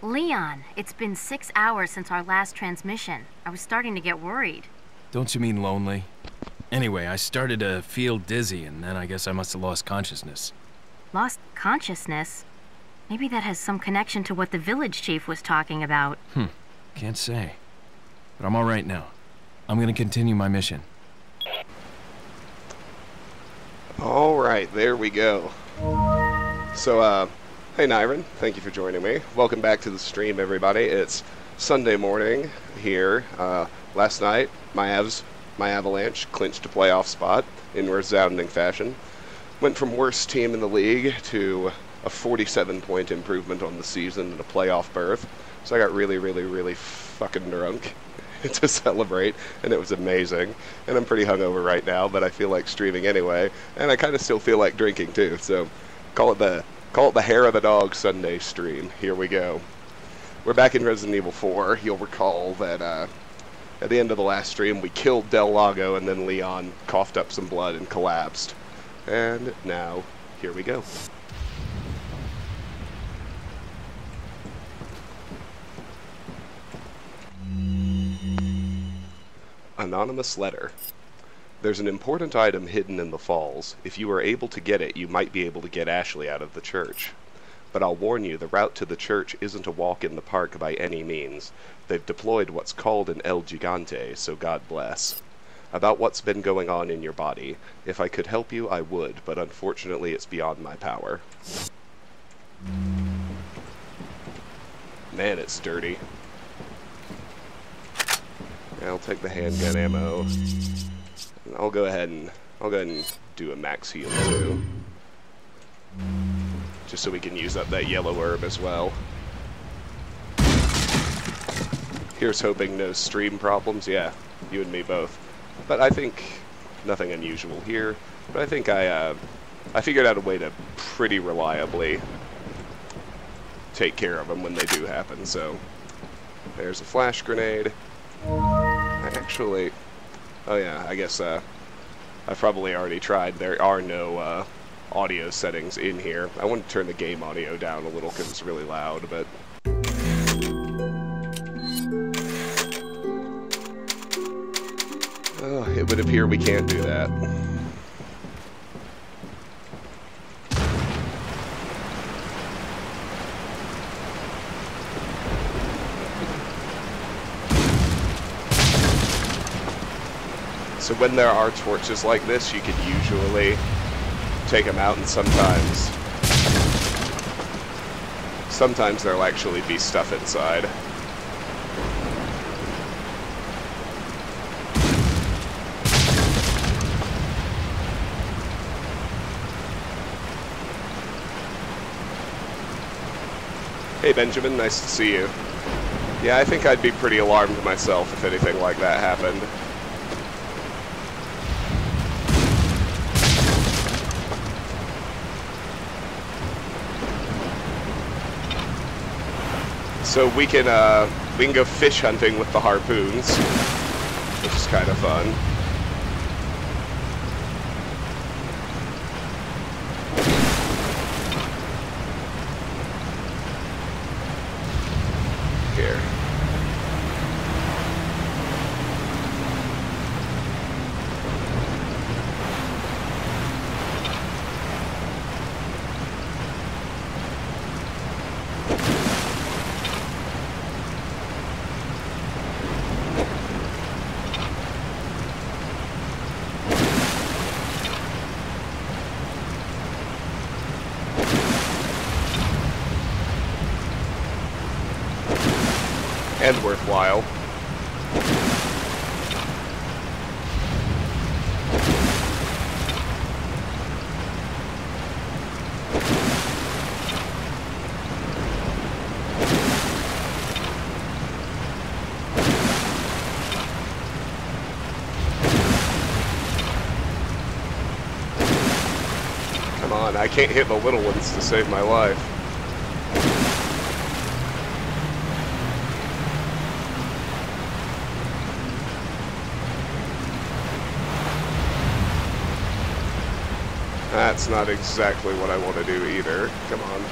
Leon, it's been 6 hours since our last transmission. I was starting to get worried. Don't you mean lonely? Anyway, I started to feel dizzy, and then I guess I must have lost consciousness. Lost consciousness? Maybe that has some connection to what the village chief was talking about. Can't say. But I'm all right now. I'm gonna continue my mission. All right, there we go. So, hey Nyron, thank you for joining me. Welcome back to the stream, everybody. It's Sunday morning here. Last night, my Avalanche clinched a playoff spot in resounding fashion. Went from worst team in the league to a 47-point improvement on the season and a playoff berth. So I got really, really, really fucking drunk to celebrate, and it was amazing. And I'm pretty hungover right now, but I feel like streaming anyway, and I kind of still feel like drinking too. So call it the hair of the dog Sunday stream. Here we go. We're back in Resident Evil 4. You'll recall that at the end of the last stream, we killed Del Lago, and then Leon coughed up some blood and collapsed. And now, here we go. Anonymous letter. There's an important item hidden in the falls. If you are able to get it, you might be able to get Ashley out of the church. But I'll warn you, the route to the church isn't a walk in the park by any means. They've deployed what's called an El Gigante, so God bless. About what's been going on in your body. If I could help you, I would, but unfortunately it's beyond my power. Man, it's dirty. I'll take the handgun ammo. I'll go ahead and do a max heal too. Just so we can use up that yellow herb as well. Here's hoping no stream problems. Yeah, you and me both. But I think nothing unusual here. But I think I figured out a way to pretty reliably take care of them when they do happen. So there's a flash grenade. Actually, oh yeah, I guess I've probably already tried. There are no audio settings in here. I want to turn the game audio down a little because it's really loud, but... Oh, it would appear we can't do that. So when there are torches like this, you can usually take them out, and sometimes there'll actually be stuff inside. Hey Benjamin, nice to see you. Yeah, I think I'd be pretty alarmed myself if anything like that happened. So we can go fish hunting with the harpoons, which is kind of fun. Here. and worthwhile. Come on, I can't hit the little ones to save my life. That's not exactly what I want to do either. Come on.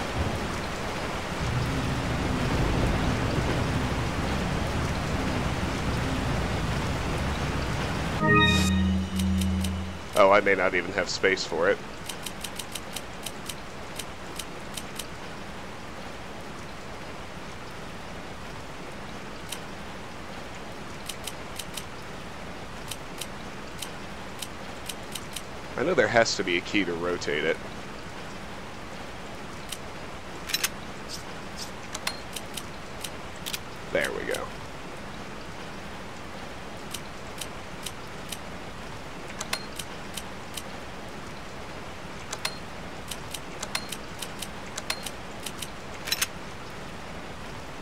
Oh, I may not even have space for it. I know there has to be a key to rotate it. There we go.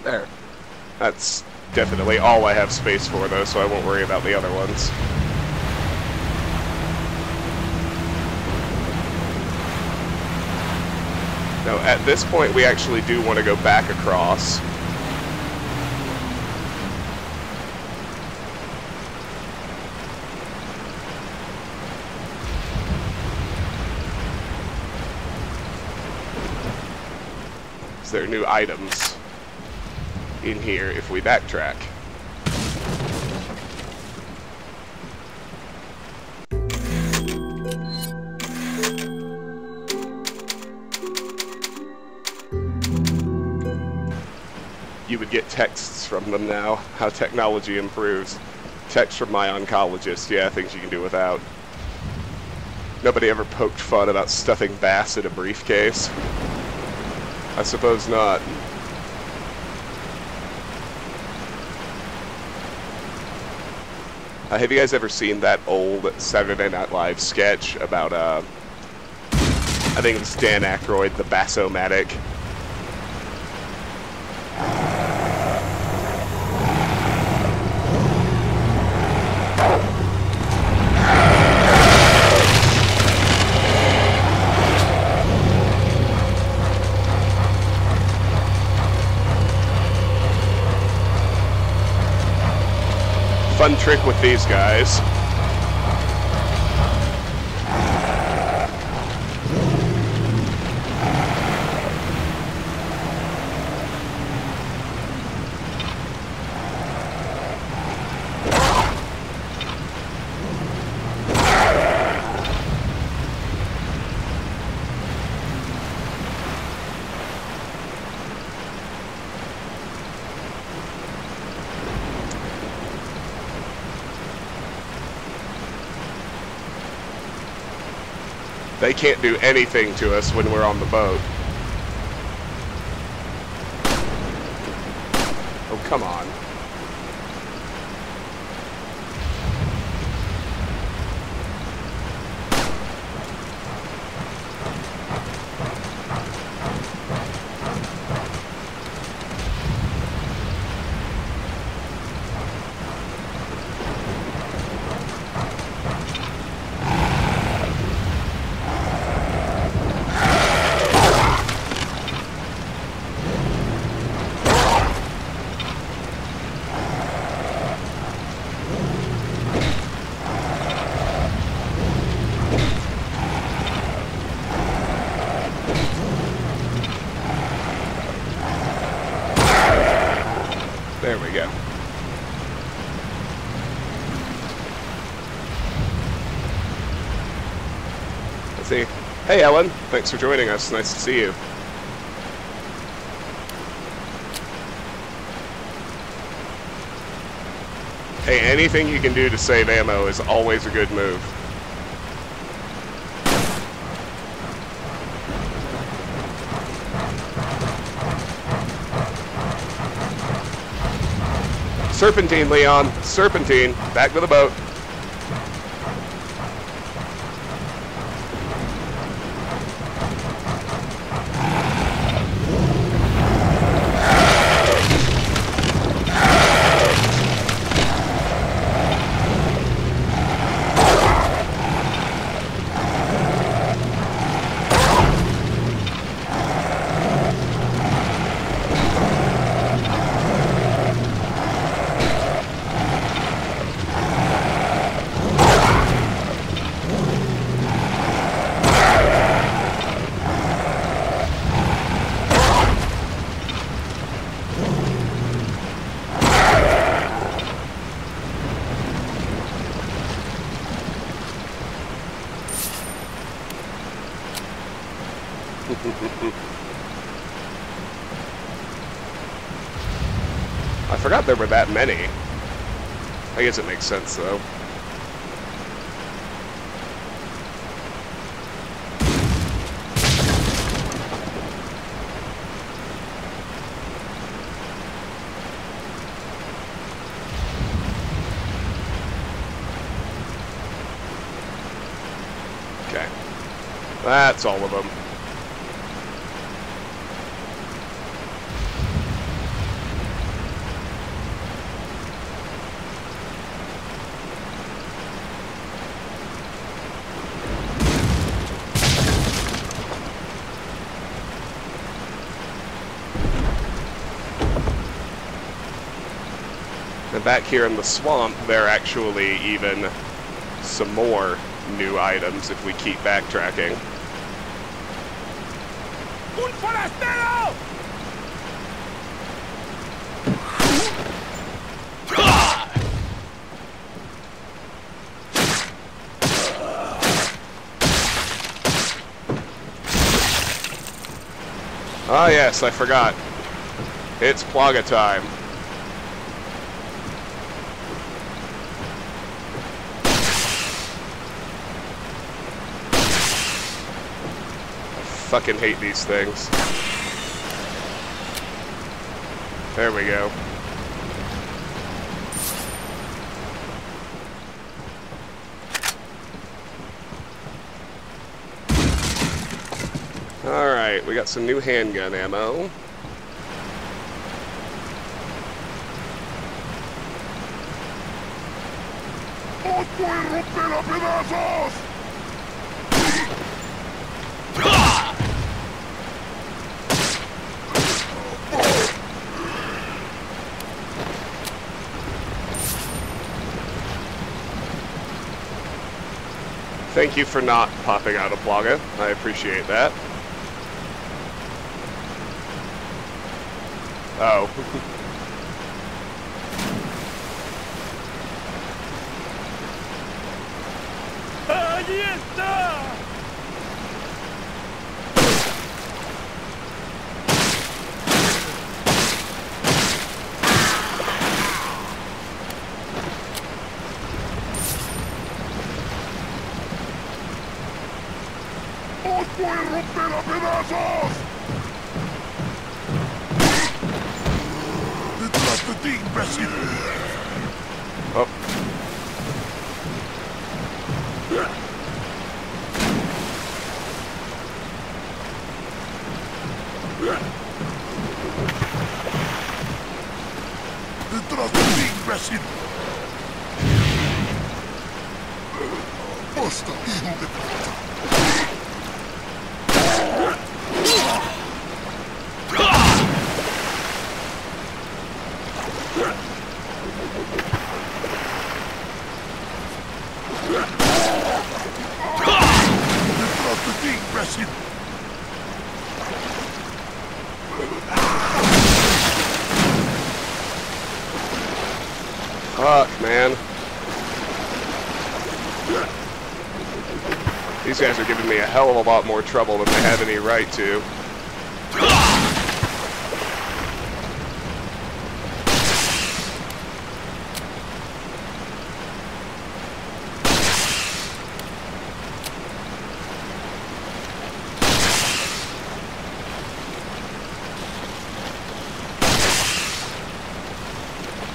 There. That's definitely all I have space for, though, so I won't worry about the other ones. Now, at this point, we actually do want to go back across. Is there new items in here if we backtrack? You would get texts from them now. How technology improves. Text from my oncologist. Yeah, things you can do without. Nobody ever poked fun about stuffing bass in a briefcase? I suppose not. Have you guys ever seen that old Saturday Night Live sketch about, I think it was Dan Aykroyd, the Bass-O-Matic? Fun trick with these guys. They can't do anything to us when we're on the boat. Oh, come on. There we go. Let's see. Hey, Ellen. Thanks for joining us. Nice to see you. Hey, anything you can do to save ammo is always a good move. Serpentine, Leon. Serpentine. Back to the boat. I forgot there were that many. I guess it makes sense, though. Okay. That's all of them. And back here in the swamp, there are actually even some more new items if we keep backtracking. ¡Un forastero! Ah yes, I forgot. It's Plaga time. I fucking hate these things. There we go. Alright, we got some new handgun ammo. ¡Os voy a romper a pedazos! Thank you for not popping out a Plaga. I appreciate that. Oh. ¡Allí está! ¡Os voy a romper a pedazos! ¡Detrás de ti, imbécil! Oh. ¡Detrás de ti, imbécil! ¡Basta, hijo de puta! ¡Detrás de ti, imbécil! Fuck, man. These guys are giving me a hell of a lot more trouble than they have any right to.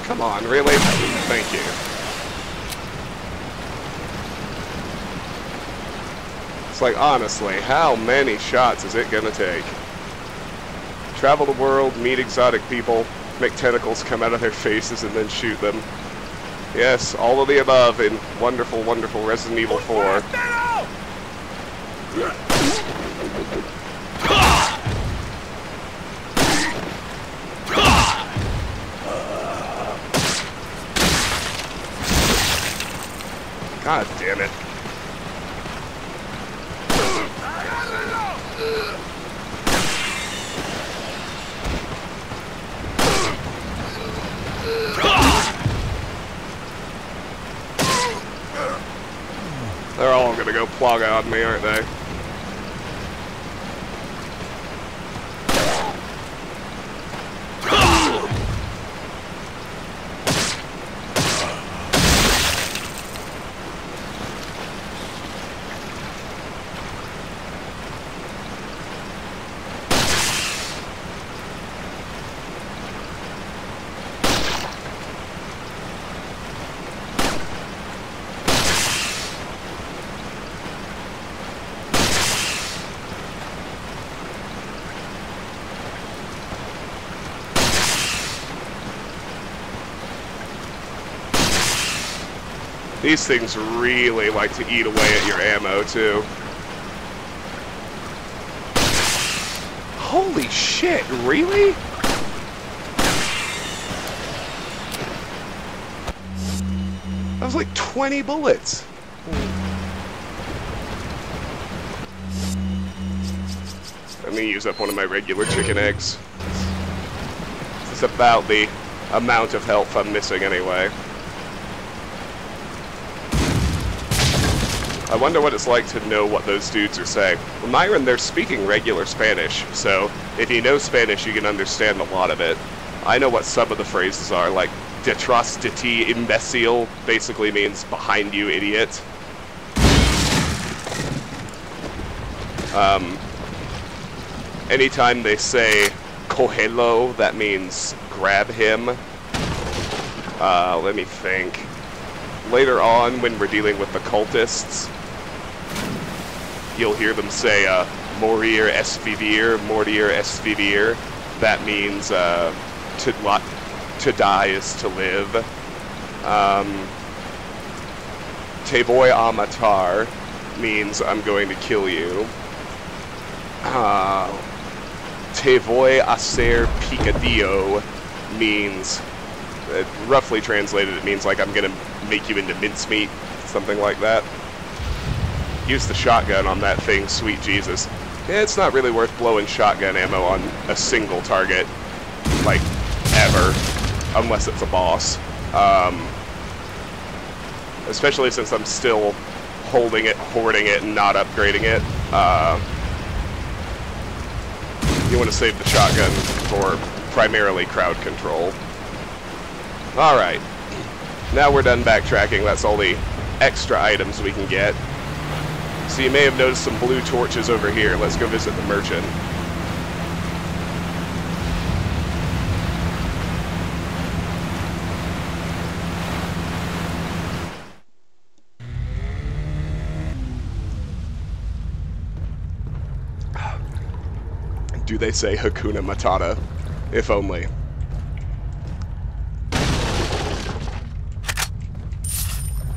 Come on, really? Thank you. It's like, honestly, how many shots is it gonna take? Travel the world, meet exotic people, make tentacles come out of their faces and then shoot them. Yes, all of the above in wonderful, wonderful Resident Evil 4. God damn it. They're all gonna go Plaga on me, aren't they? These things really like to eat away at your ammo, too. Holy shit, really? That was like 20 bullets. Let me use up one of my regular chicken eggs. It's about the amount of health I'm missing anyway. I wonder what it's like to know what those dudes are saying. Well, Myron, they're speaking regular Spanish, so if you know Spanish, you can understand a lot of it. I know what some of the phrases are, like detrás de ti, imbécil, basically means behind you, idiot. Anytime they say cógelo, that means grab him. Let me think. Later on, when we're dealing with the cultists, you'll hear them say, morir es vivir, mortir es vivir. That means, to die is to live. Te voy a matar means I'm going to kill you. Te voy a hacer picadillo means, roughly translated, it means like I'm going to make you into mincemeat, something like that. Use the shotgun on that thing, sweet Jesus. It's not really worth blowing shotgun ammo on a single target, like, ever, unless it's a boss. Especially since I'm still holding it, hoarding it, and not upgrading it. You want to save the shotgun for primarily crowd control. Alright. Now we're done backtracking. That's all the extra items we can get. So you may have noticed some blue torches over here. Let's go visit the merchant. Do they say Hakuna Matata? If only.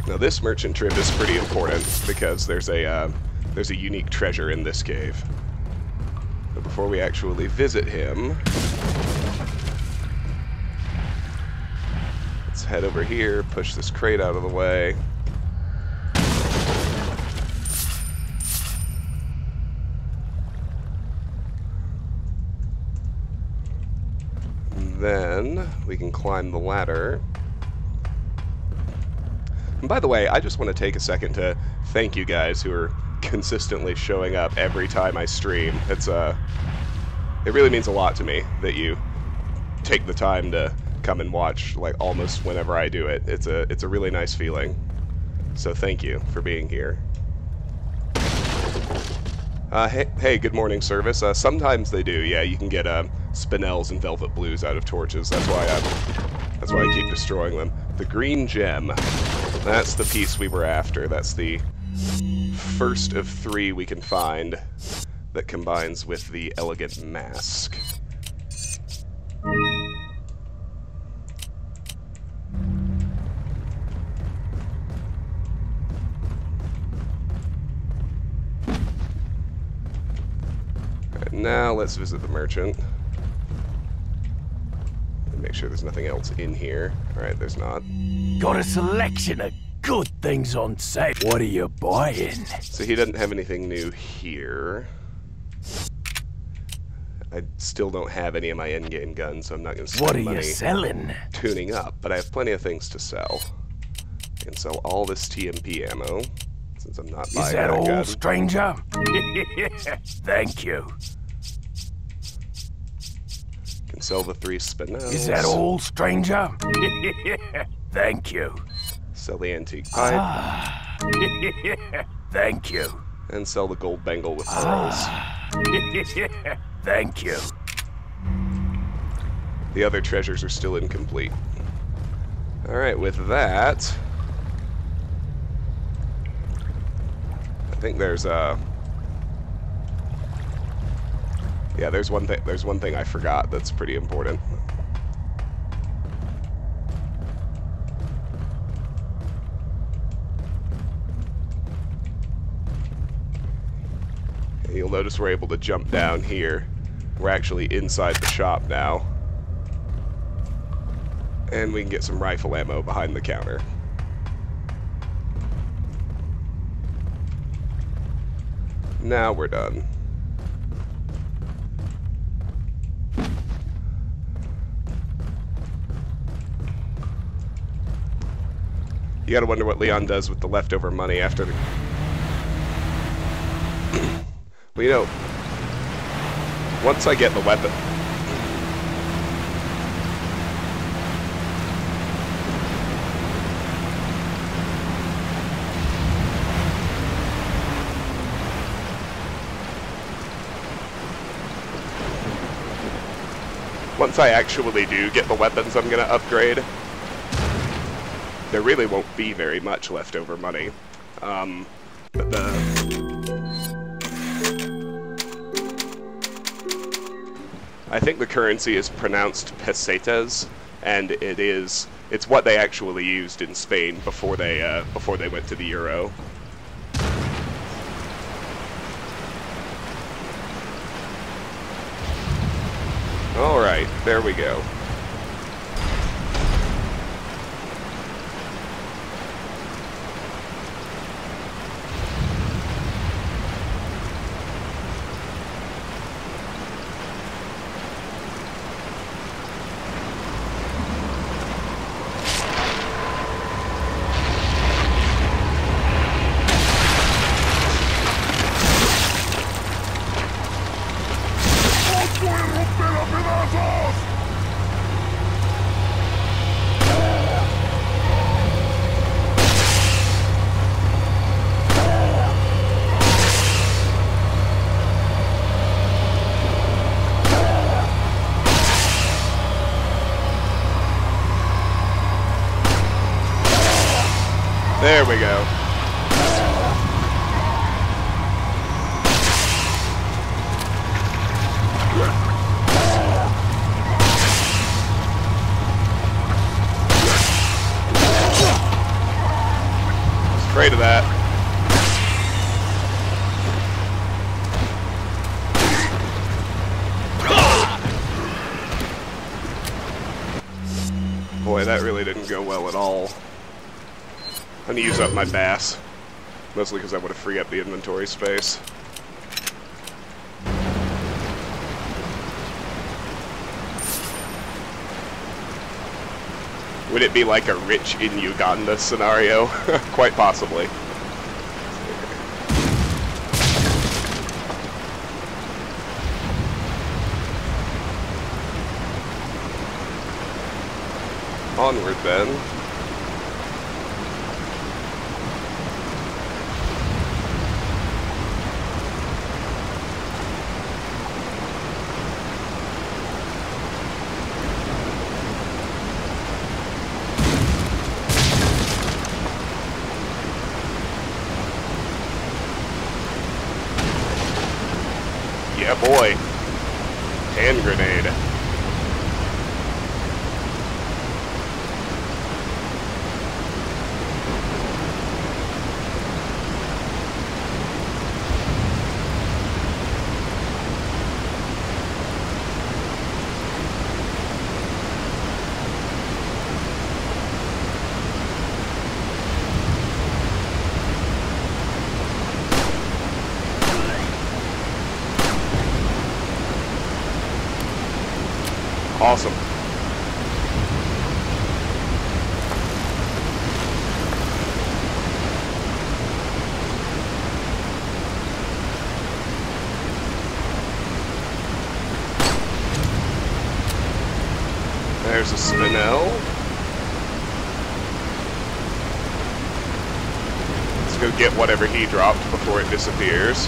Now this merchant trip is pretty important because there's a unique treasure in this cave. But before we actually visit him, let's head over here, push this crate out of the way. And then we can climb the ladder. And by the way, I just want to take a second to thank you guys who are consistently showing up every time I stream. It really means a lot to me that you take the time to come and watch, like, almost whenever I do it. It's a really nice feeling. So thank you for being here. Hey, good morning, service. Sometimes they do, yeah. You can get Spinels and Velvet Blues out of torches. That's That's why I keep destroying them. The green gem. That's the piece we were after. That's the first of 3 we can find that combines with the elegant mask. Alright, now let's visit the merchant. Make sure there's nothing else in here. Alright, there's not. Got a selection of good things on sale. What are you buying? So he doesn't have anything new here. I still don't have any of my endgame guns, so I'm not going to spend What are money you selling? tuning up, but I have plenty of things to sell. I can sell all this TMP ammo, since I'm not buying Is that that all, gun. stranger? Thank you. Can sell the 3 spinels. Is that all, stranger? Thank you. Sell the antique pipe. Thank you. And sell the gold bangle with pearls. Thank you. The other treasures are still incomplete. Alright, with that... I think there's a... Yeah, there's one thing I forgot that's pretty important. You'll notice we're able to jump down here. We're actually inside the shop now. And we can get some rifle ammo behind the counter. Now we're done. You gotta wonder what Leon does with the leftover money after the... Well, you know, once I get the weapon... Once I actually do get the weapons I'm gonna upgrade, there really won't be very much leftover money. But I think the currency is pronounced pesetas, and it's what they actually used in Spain before they went to the euro. All right, there we go. There we go. I was afraid of that. Boy, that really didn't go well at all. I'm gonna use up my bass, mostly because I want to free up the inventory space. Would it be like a rich in Uganda scenario? Quite possibly. Onward then. Yeah, boy. Hand grenade. Awesome. There's a Spinel. Let's go get whatever he dropped before it disappears.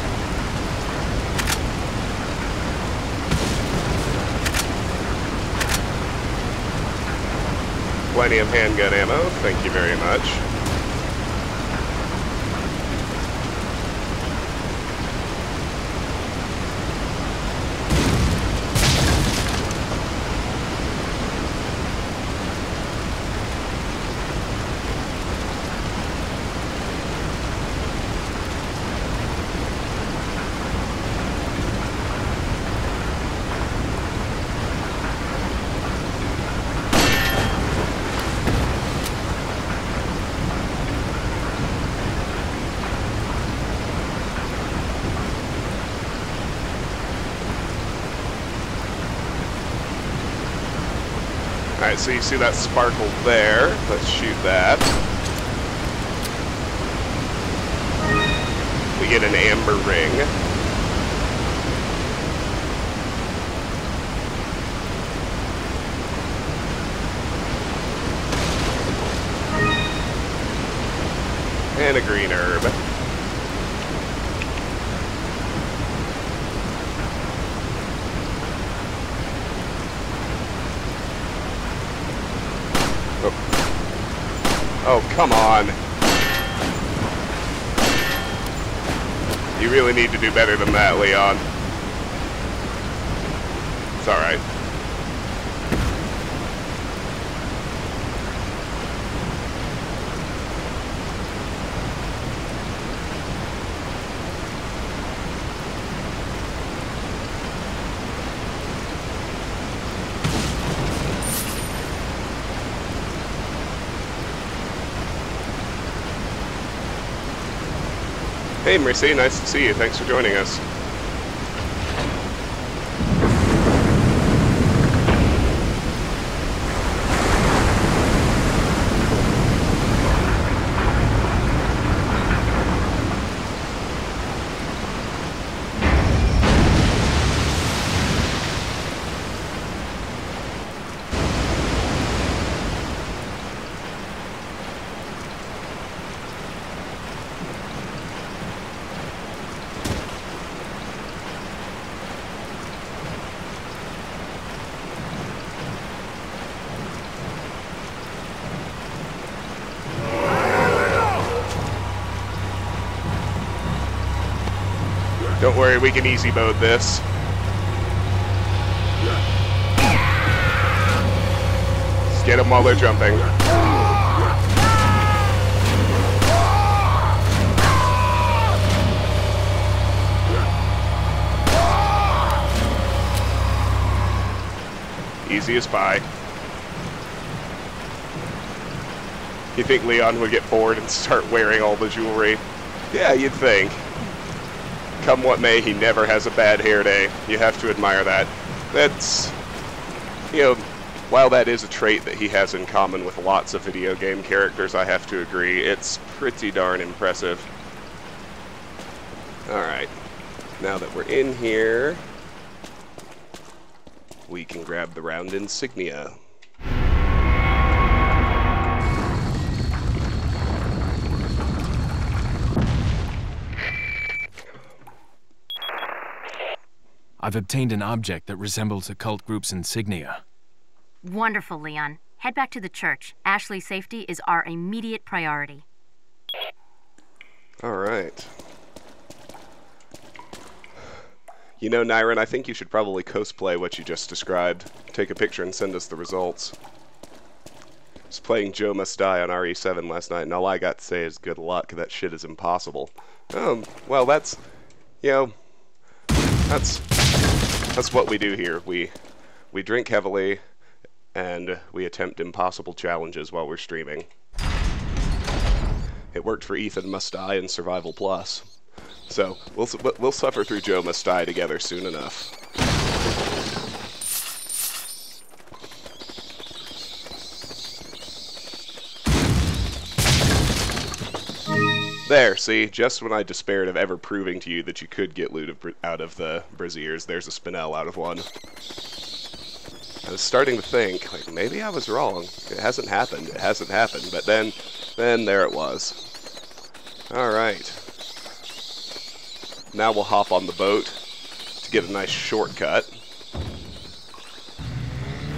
Plenty of handgun ammo, thank you very much. Alright, so you see that sparkle there. Let's shoot that. We get an amber ring. And a green herb. Oh, come on. You really need to do better than that, Leon. It's alright. Hey, Mercy, nice to see you. Thanks for joining us. Don't worry, we can easy mode this. Just get them while they're jumping. Easy as pie. You think Leon would get bored and start wearing all the jewelry? Yeah, you'd think. Come what may, he never has a bad hair day. You have to admire that. That's, you know, while that is a trait that he has in common with lots of video game characters, I have to agree, it's pretty darn impressive. Alright, now that we're in here, we can grab the round insignia. I've obtained an object that resembles a cult group's insignia. Wonderful, Leon. Head back to the church. Ashley's safety is our immediate priority. Alright. You know, Nyron, I think you should probably cosplay what you just described. Take a picture and send us the results. I was playing Joe Must Die on RE7 last night, and all I got to say is good luck. That shit is impossible. Well, that's, you know, that's what we do here. We drink heavily, and we attempt impossible challenges while we're streaming. It worked for Ethan Must Die and Survival Plus. So, we'll suffer through Joe Must Die together soon enough. There, see? Just when I despaired of ever proving to you that you could get loot out of the braziers, there's a spinel out of one. I was starting to think, like, maybe I was wrong. It hasn't happened. It hasn't happened. But then there it was. Alright. Now we'll hop on the boat to get a nice shortcut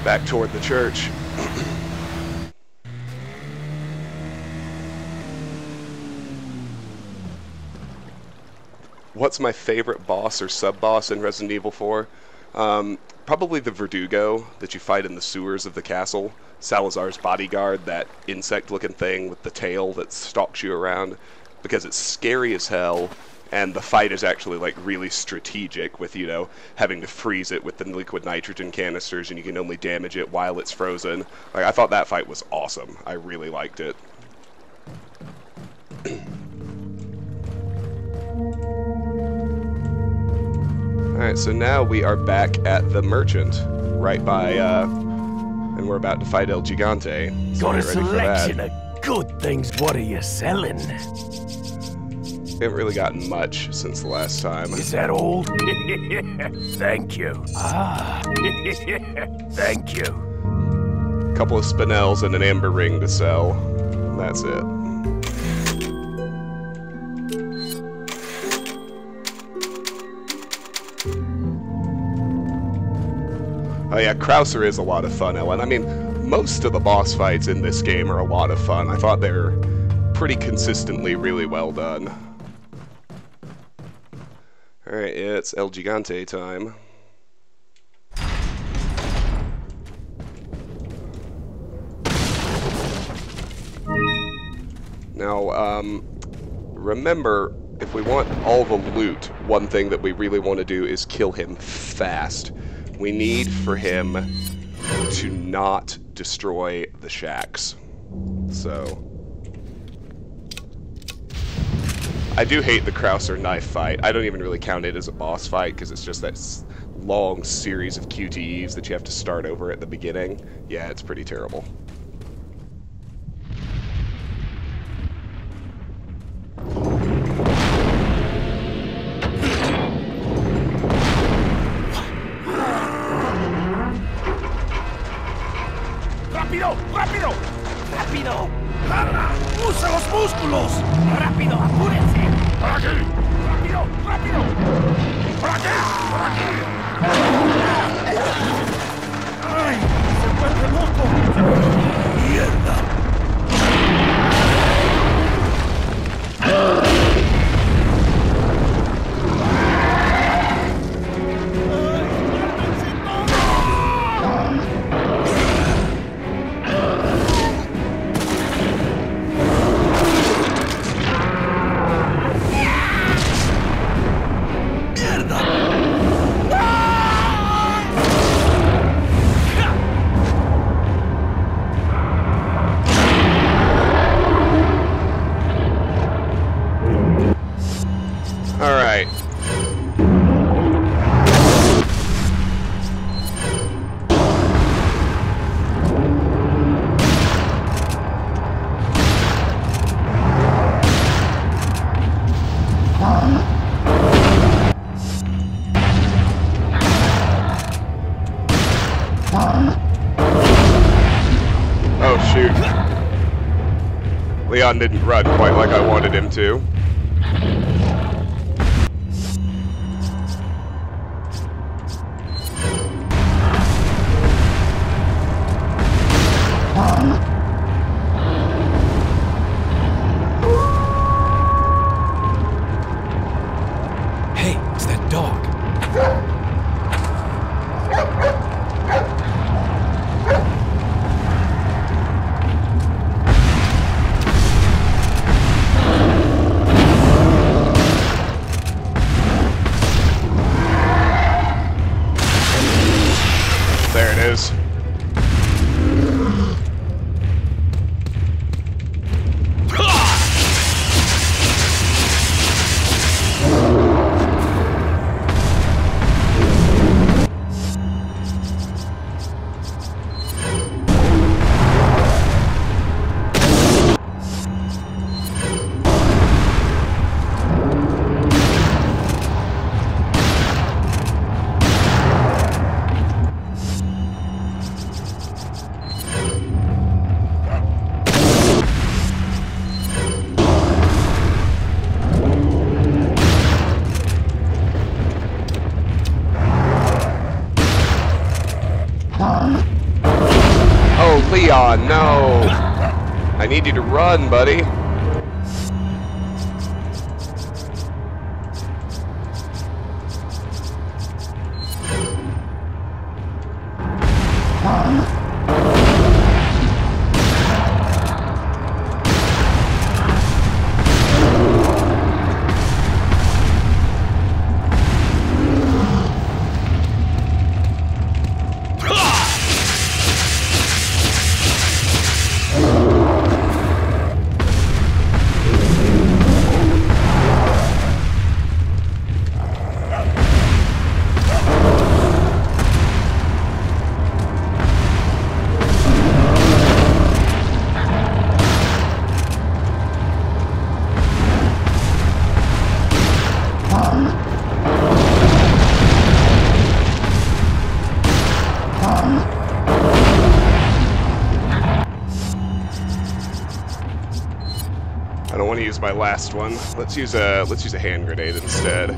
back toward the church. What's my favorite boss or sub-boss in Resident Evil 4? Probably the Verdugo that you fight in the sewers of the castle. Salazar's bodyguard, that insect-looking thing with the tail that stalks you around. Because it's scary as hell, and the fight is actually, like, really strategic with, you know, having to freeze it with the liquid nitrogen canisters, and you can only damage it while it's frozen. Like, I thought that fight was awesome. I really liked it. Alright, so now we are back at the Merchant, right by, and we're about to fight El Gigante. So Got a get ready for selection that. of good things. What are you selling? We haven't really gotten much since the last time. Is that all? Thank you. Ah. Thank you. A couple of spinels and an amber ring to sell. And that's it. Oh yeah, Krauser is a lot of fun, Ellen. I mean, most of the boss fights in this game are a lot of fun. I thought they were pretty consistently really well done. Alright, it's El Gigante time. Now, remember, if we want all the loot, one thing that we really want to do is kill him fast. We need for him to not destroy the shacks. So I do hate the Krauser knife fight. I don't even really count it as a boss fight because it's just that long series of QTEs that you have to start over at the beginning. Yeah, it's pretty terrible. ¡Rápido! ¡Rápido! ¡Rápido! ¡Usa los músculos! ¡Rápido! ¡Apúrense! ¡Por aquí! ¡Rápido! ¡Rápido! ¡Por aquí! ¡Por aquí! ¡Ay! ¡Se vuelve loco! ¡Mierda! Alright. Oh shoot. Leon didn't run quite like I wanted him to. Hey, it's that dog. Leon, no! I need you to run, buddy. I don't want to use my last one. Let's use a hand grenade instead.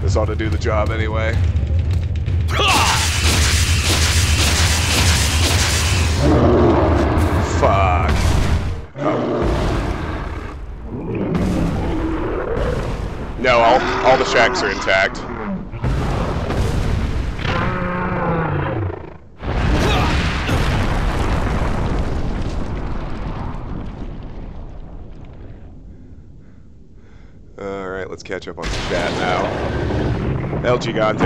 This ought to do the job anyway. Fuck. Oh. No, all the shacks are intact. Alright, let's catch up on some chat now. El Gigante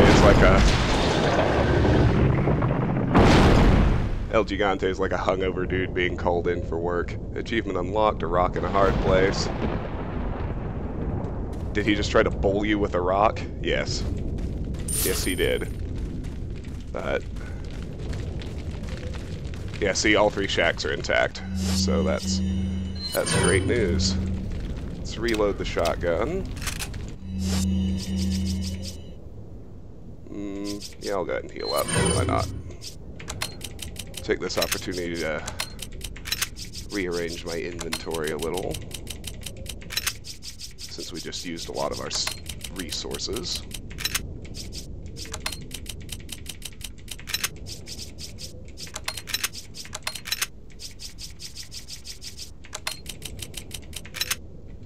is like a hungover dude being called in for work. Achievement unlocked, a rock in a hard place. Did he just try to bowl you with a rock? Yes. Yes, he did. But yeah, see, all 3 shacks are intact. So that's great news. Let's reload the shotgun. Yeah, I'll go ahead and heal up. Why not? Take this opportunity to rearrange my inventory a little, since we just used a lot of our resources.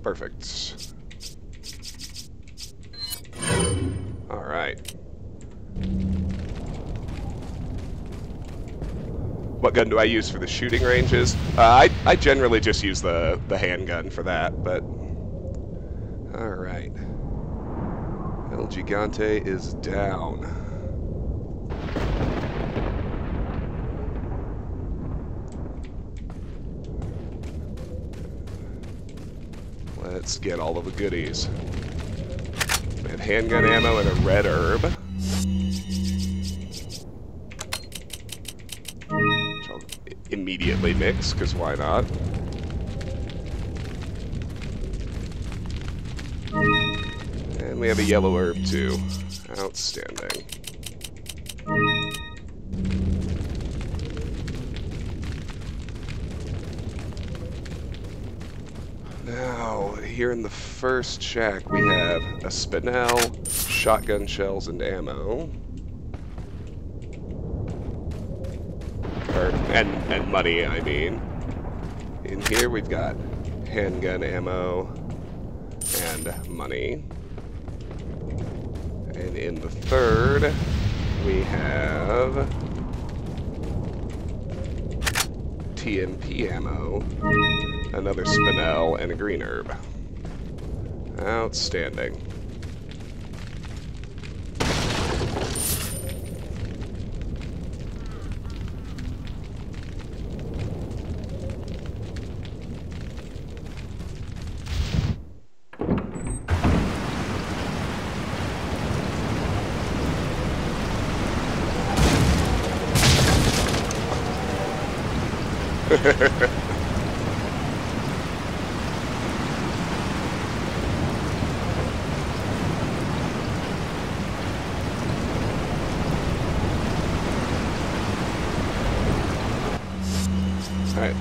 Perfect. All right. What gun do I use for the shooting ranges? I generally just use the handgun for that, but... Alright. El Gigante is down. Let's get all of the goodies. We have handgun ammo and a red herb. Which I'll immediately mix, because why not? And we have a yellow herb too. Outstanding. Now, here in the first shack, we have a spinel, shotgun shells, and ammo. And money, I mean. In here, we've got handgun ammo and money. And in the third, we have TMP ammo, another spinel, and a green herb. Outstanding. Alright,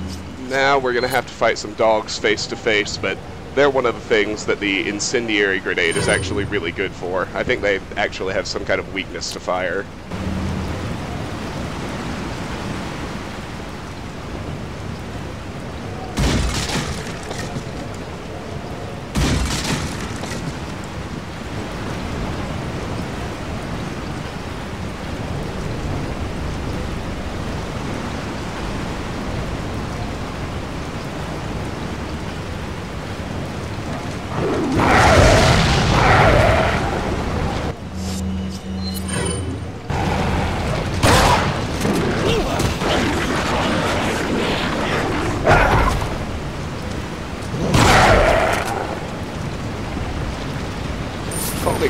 now we're gonna have to fight some dogs face to face, but they're one of the things that the incendiary grenade is actually really good for. I think they actually have some kind of weakness to fire.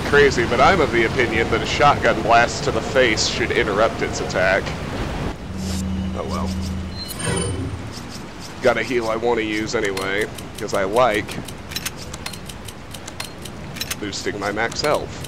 Crazy, but I'm of the opinion that a shotgun blast to the face should interrupt its attack. Oh well. Got a heal I want to use anyway, because I like boosting my max health.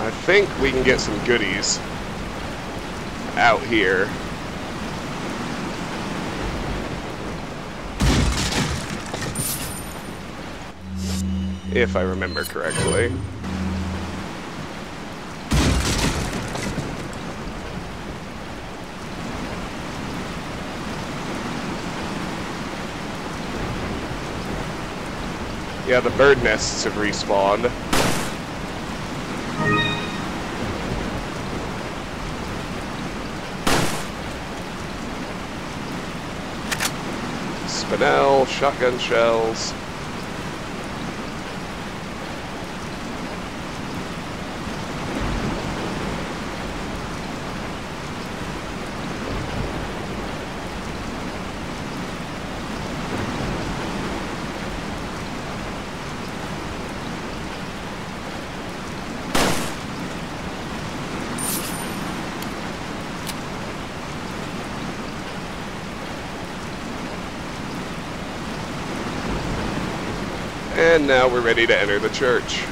I think we can get some goodies out here. If I remember correctly. Yeah, the bird nests have respawned. Spinel, shotgun shells. And now we're ready to enter the church.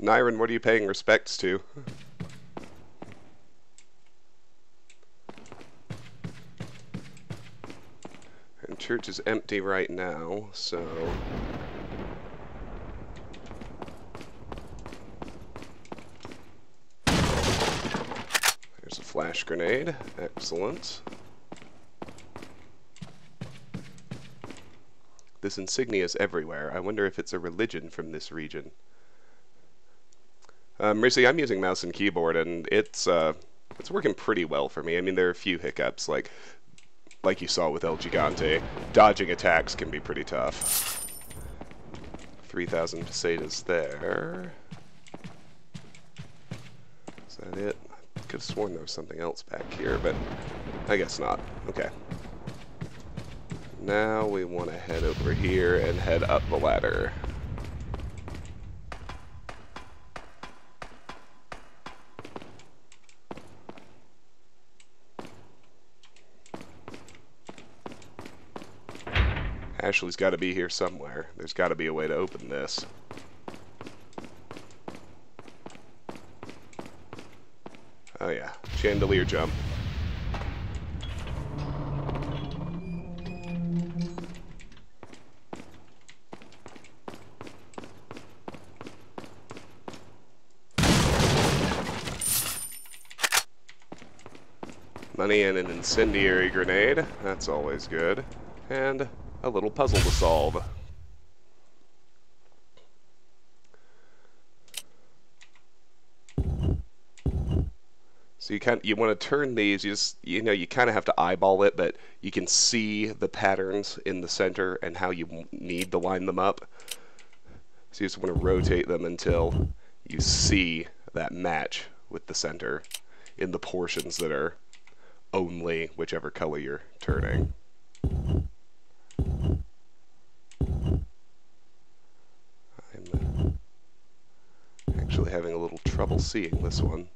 Nyron, what are you paying respects to? And church is empty right now, so... There's a flash grenade. Excellent. This insignia is everywhere. I wonder if it's a religion from this region. Mercy, I'm using mouse and keyboard, and it's working pretty well for me. I mean, there are a few hiccups, like you saw with El Gigante. Dodging attacks can be pretty tough. 3,000 pesetas there. Is that it? I could have sworn there was something else back here, but I guess not. Okay. Now we want to head over here and head up the ladder. Ashley's got to be here somewhere. There's got to be a way to open this. Oh yeah, chandelier jump. Money and an incendiary grenade. That's always good. And a little puzzle to solve. So you want to turn these. You kind of have to eyeball it, but you can see the patterns in the center and how you need to line them up. So you just want to rotate them until you see that match with the center in the portions that are only whichever color you're turning. I'm actually having a little trouble seeing this one.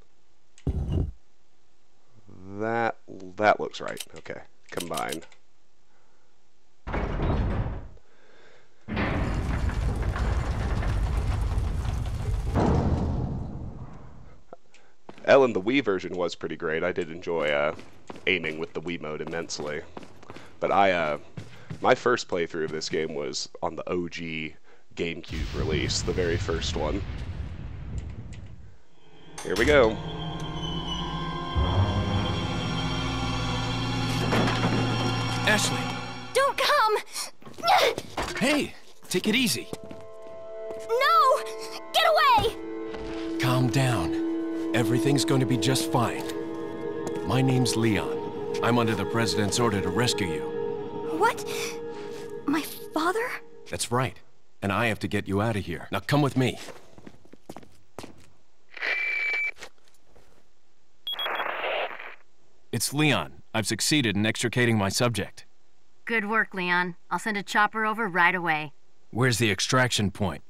That looks right. Okay, combine. Ellen, the Wii version was pretty great. I did enjoy aiming with the Wii mode immensely. But my first playthrough of this game was on the OG GameCube release, the very first one. Here we go. Ashley! Don't come! Hey! Take it easy. No! Get away! Calm down. Everything's going to be just fine. My name's Leon. I'm under the President's order to rescue you. What? My father? That's right. And I have to get you out of here. Now come with me. It's Leon. I've succeeded in extricating my subject. Good work, Leon. I'll send a chopper over right away. Where's the extraction point?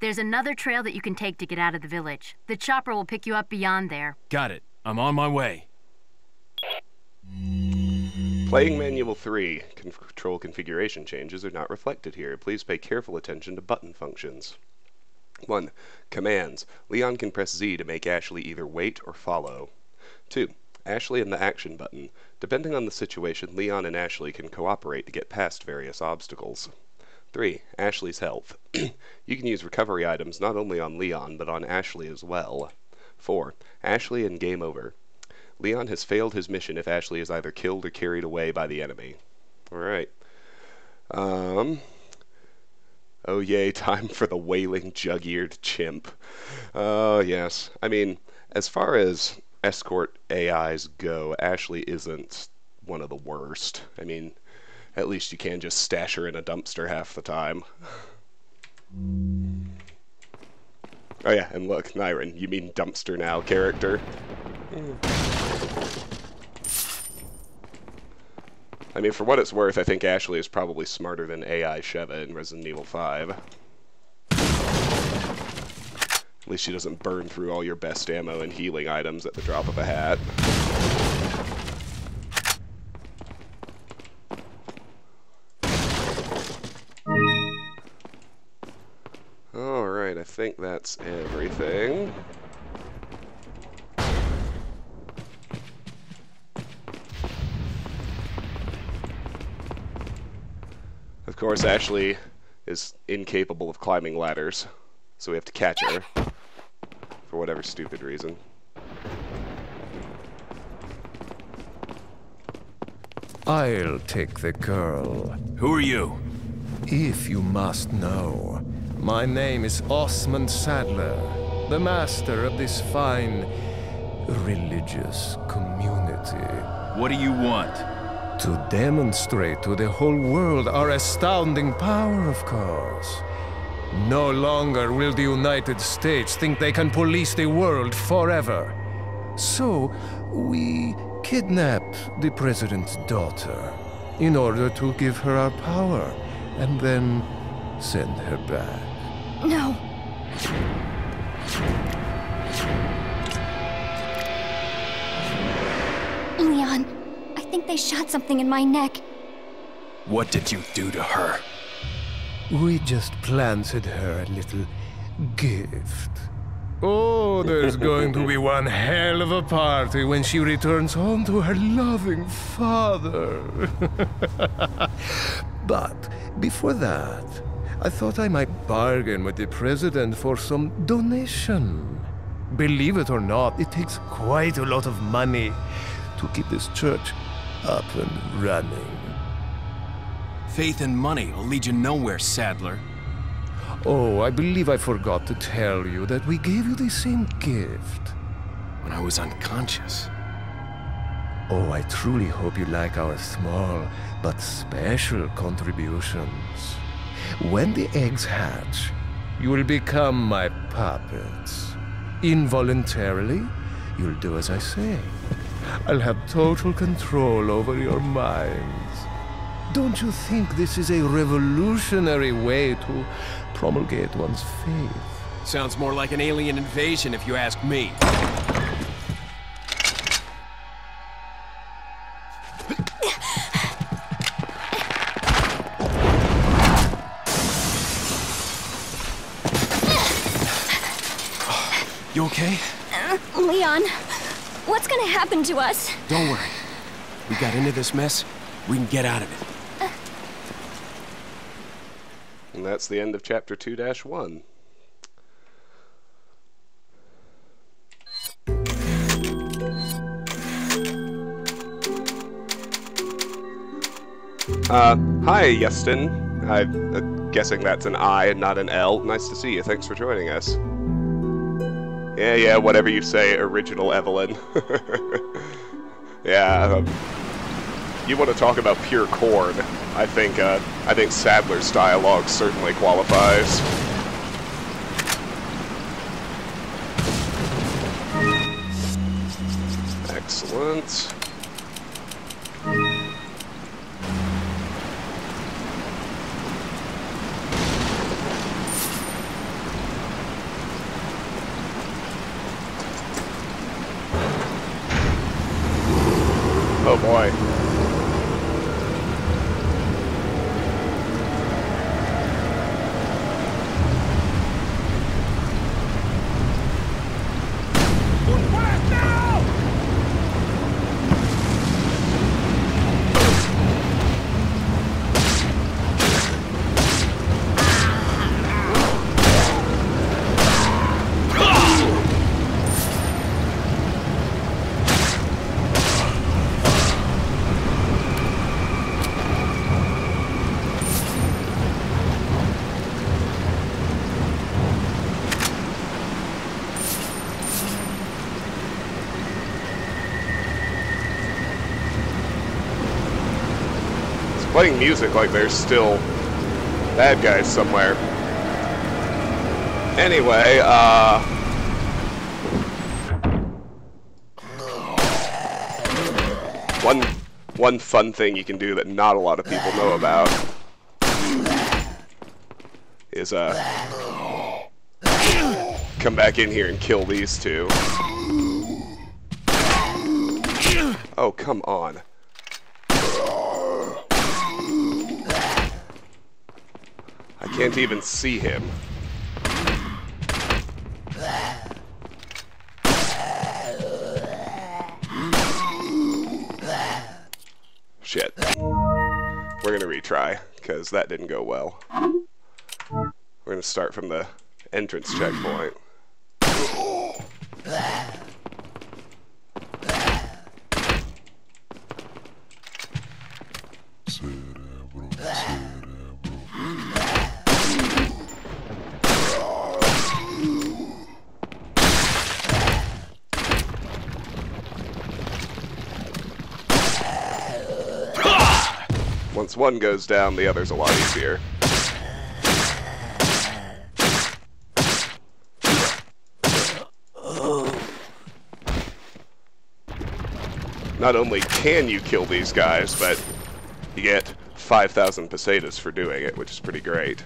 There's another trail that you can take to get out of the village. The chopper will pick you up beyond there. Got it. I'm on my way. Playing Manual 3, control configuration changes are not reflected here. Please pay careful attention to button functions. 1. Commands. Leon can press Z to make Ashley either wait or follow. 2. Ashley and the action button. Depending on the situation, Leon and Ashley can cooperate to get past various obstacles. 3. Ashley's health. You can use recovery items not only on Leon, but on Ashley as well. 4. Ashley and game over. Leon has failed his mission if Ashley is either killed or carried away by the enemy. Alright. Oh yay, time for the wailing jug-eared chimp. Oh yes. I mean, as far as escort AIs go, Ashley isn't one of the worst. I mean, at least you can just stash her in a dumpster half the time. Oh yeah, and look, Nyron, you mean dumpster now character. I mean, for what it's worth, I think Ashley is probably smarter than AI Sheva in Resident Evil 5. At least she doesn't burn through all your best ammo and healing items at the drop of a hat. Alright, I think that's everything. Of course, Ashley is incapable of climbing ladders, so we have to catch her. For whatever stupid reason. I'll take the girl. Who are you? If you must know, my name is Osmond Sadler, the master of this fine religious community. What do you want? To demonstrate to the whole world our astounding power, of course. No longer will the United States think they can police the world forever. So, we kidnap the president's daughter in order to give her our power and then send her back. No. Leon, I think they shot something in my neck. What did you do to her? We just planted her a little gift. Oh, there's going to be one hell of a party when she returns home to her loving father. But before that, I thought I might bargain with the president for some donation. Believe it or not, it takes quite a lot of money to keep this church up and running. Faith and money will lead you nowhere, Sadler. Oh, I believe I forgot to tell you that we gave you the same gift. When I was unconscious. Oh, I truly hope you like our small but special contributions. When the eggs hatch, you will become my puppets. Involuntarily, you'll do as I say. I'll have total control over your minds. Don't you think this is a revolutionary way to promulgate one's faith? Sounds more like an alien invasion if you ask me. You okay? Leon, what's gonna happen to us? Don't worry. We got into this mess. We can get out of it. And that's the end of Chapter 2-1. Hi, Yustin. I'm guessing that's an I and not an L. Nice to see you. Thanks for joining us. Yeah, whatever you say, original Evelyn. Yeah, you want to talk about pure corn. I think Sadler's dialogue certainly qualifies. Excellent. Oh boy. Playing music like there's still bad guys somewhere. Anyway, one fun thing you can do that not a lot of people know about is come back in here and kill these two. Oh, come on. I can't even see him. Shit. We're gonna retry, because that didn't go well. We're gonna start from the entrance checkpoint. Once one goes down, the other's a lot easier. Not only can you kill these guys, but you get 5,000 pesetas for doing it, which is pretty great.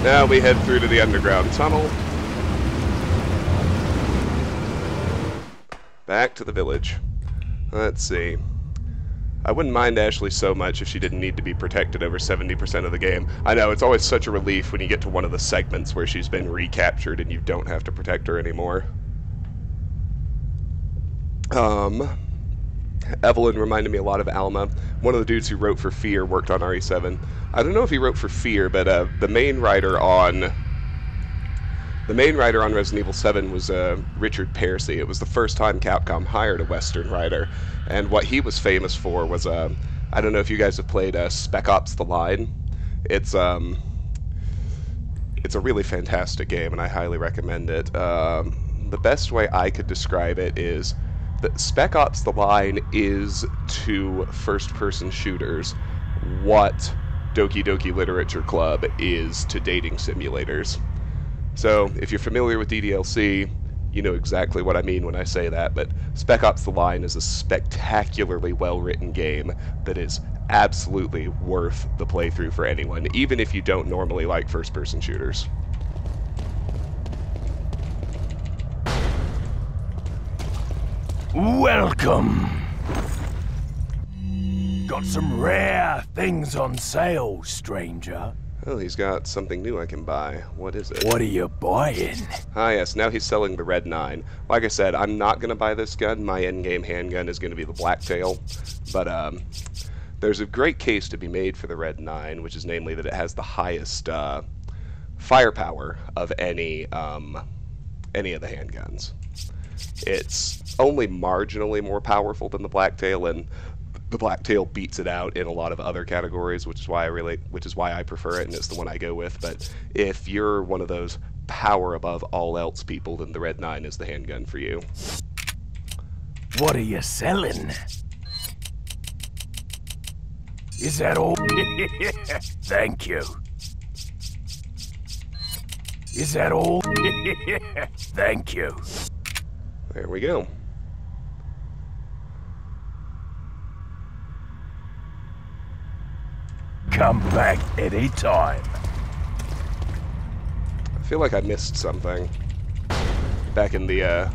Now we head through to the underground tunnel. Back to the village. Let's see. I wouldn't mind Ashley so much if she didn't need to be protected over 70% of the game. I know, it's always such a relief when you get to one of the segments where she's been recaptured and you don't have to protect her anymore. Evelyn reminded me a lot of Alma. One of the dudes who wrote for Fear worked on RE7. I don't know if he wrote for Fear, but the main writer on The main writer on Resident Evil 7 was Richard Pearcy. It was the first time Capcom hired a Western writer, and what he was famous for was, I don't know if you guys have played Spec Ops: The Line. It's a really fantastic game, and I highly recommend it. The best way I could describe it is that Spec Ops: The Line is to first-person shooters what Doki Doki Literature Club is to dating simulators. So, if you're familiar with DDLC, you know exactly what I mean when I say that, but Spec Ops: The Line is a spectacularly well-written game that is absolutely worth the playthrough for anyone, even if you don't normally like first-person shooters. Welcome! Got some rare things on sale, stranger. Oh, he's got something new I can buy. What is it? What are you buying? Ah, yes, now he's selling the Red 9. Like I said, I'm not going to buy this gun. My endgame handgun is going to be the Blacktail. But, there's a great case to be made for the Red 9, which is namely that it has the highest, firepower of any of the handguns. It's only marginally more powerful than the Blacktail, and the Blacktail beats it out in a lot of other categories, which is why I prefer it, and it's the one I go with. But if you're one of those power above all else people, then the Red 9 is the handgun for you. What are you selling? Is that all? Thank you. Is that all? Thank you. There we go. Come back anytime. I feel like I missed something back in the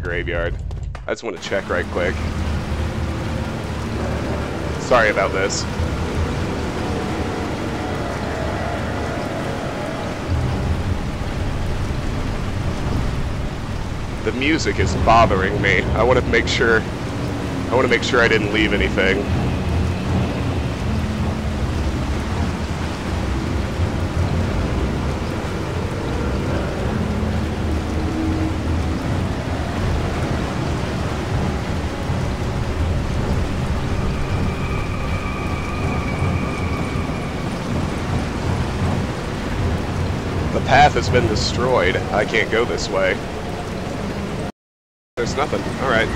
graveyard. I just want to check right quick. Sorry about this. The music is bothering me. I want to make sure I didn't leave anything. The path has been destroyed. I can't go this way. There's nothing. Alright.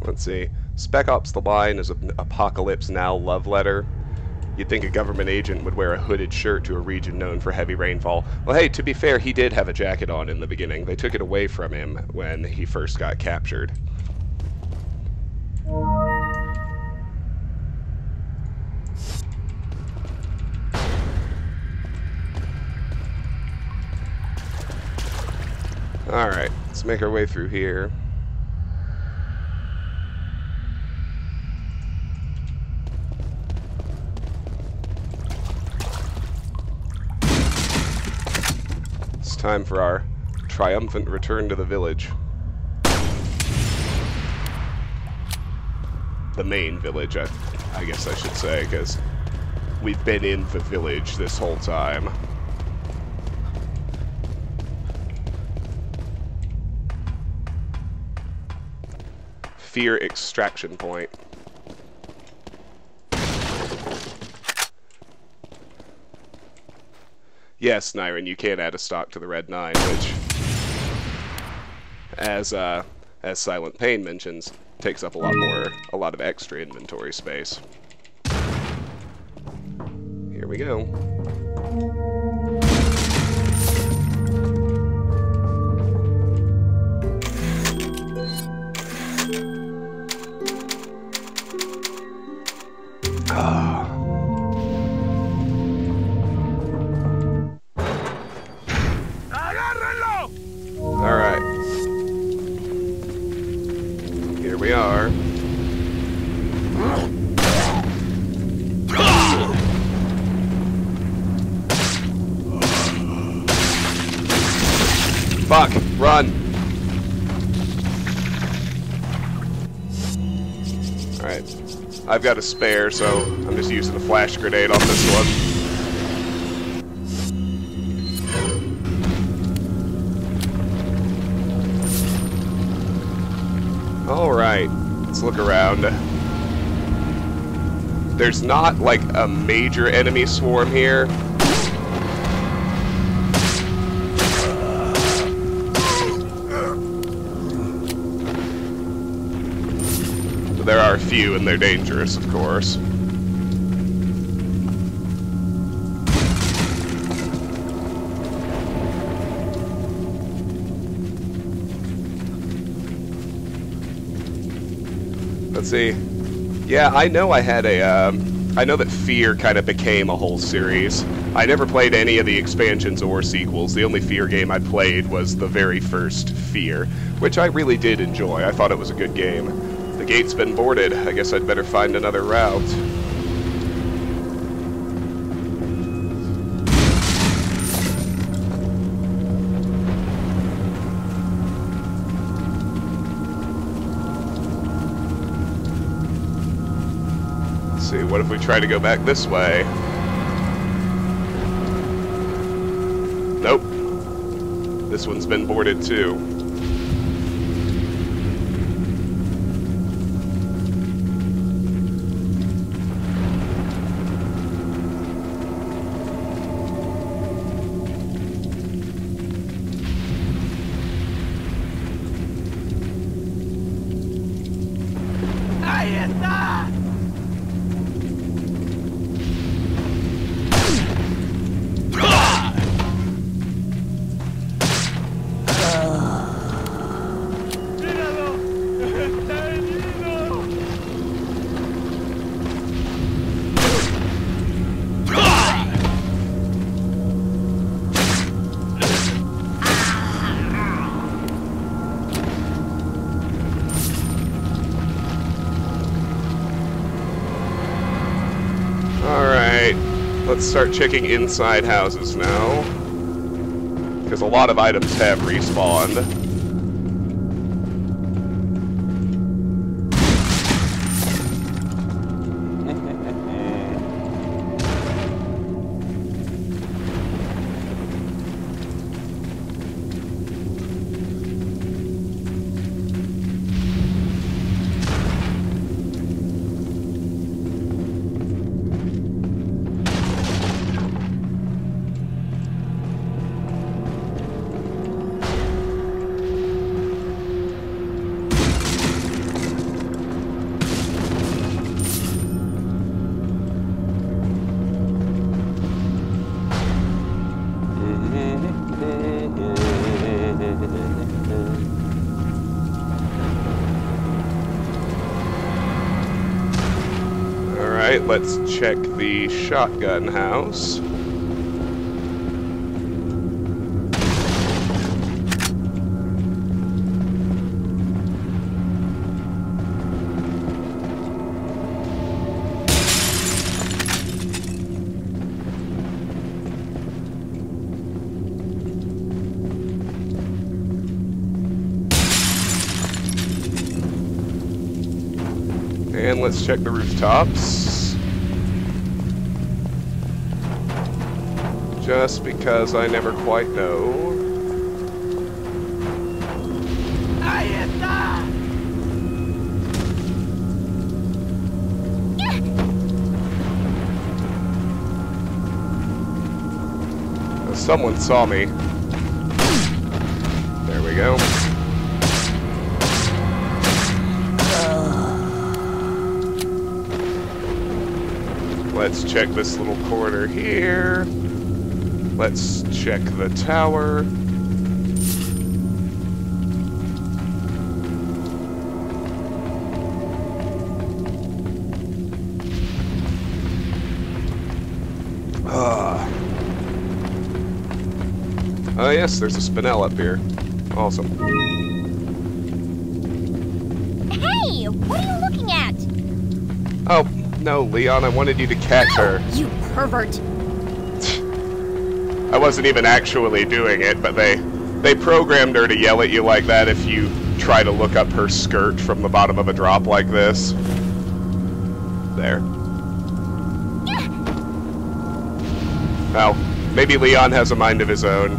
Let's see. Spec Ops: The Line is an Apocalypse Now love letter. You'd think a government agent would wear a hooded shirt to a region known for heavy rainfall. Well, hey, to be fair, he did have a jacket on in the beginning. They took it away from him when he first got captured. Alright, let's make our way through here. Time for our triumphant return to the village. The main village, I guess I should say, because we've been in the village this whole time. Fear extraction point. Yes, Nyron, you can add a stock to the Red 9, which, as Silent Pain mentions, takes up a lot of extra inventory space. Here we go. Alright. Here we are. Fuck! Run! Alright. I've got a spare, so I'm just using a flash grenade on this one. Alright, let's look around. There's not, like, a major enemy swarm here. But there are a few, and they're dangerous, of course. Let's see. Yeah, I know I had a, I know that Fear kind of became a whole series. I never played any of the expansions or sequels. The only Fear game I played was the very first Fear, which I really did enjoy. I thought it was a good game. The gate's been boarded. I guess I'd better find another route. See, what if we try to go back this way? Nope. This one's been boarded too. Let's start checking inside houses now, because a lot of items have respawned. Alright, let's check the shotgun house. And let's check the rooftops. Just because I never quite know. Someone saw me. There we go. Let's check this little corner here. Let's check the tower. Oh yes, there's a spinel up here. Awesome. Hey, what are you looking at? Oh, no, Leon, I wanted you to catch her. You pervert. I wasn't even actually doing it, but they programmed her to yell at you like that if you try to look up her skirt from the bottom of a drop like this. There. Well, maybe Leon has a mind of his own.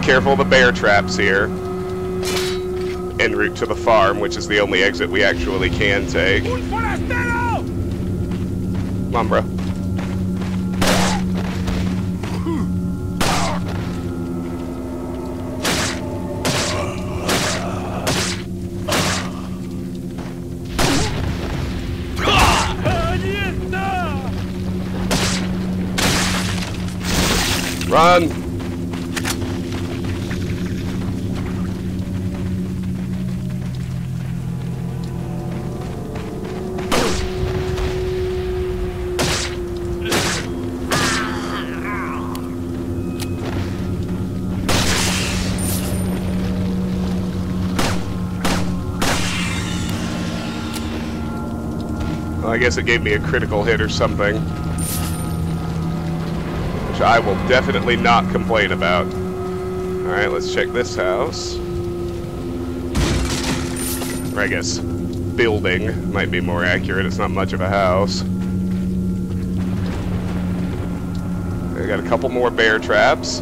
Careful of the bear traps here. En route to the farm, which is the only exit we actually can take. Come on, bro. Run! Well, I guess it gave me a critical hit or something. Which I will definitely not complain about. Alright, let's check this house. Or I guess building might be more accurate. It's not much of a house. I got a couple more bear traps.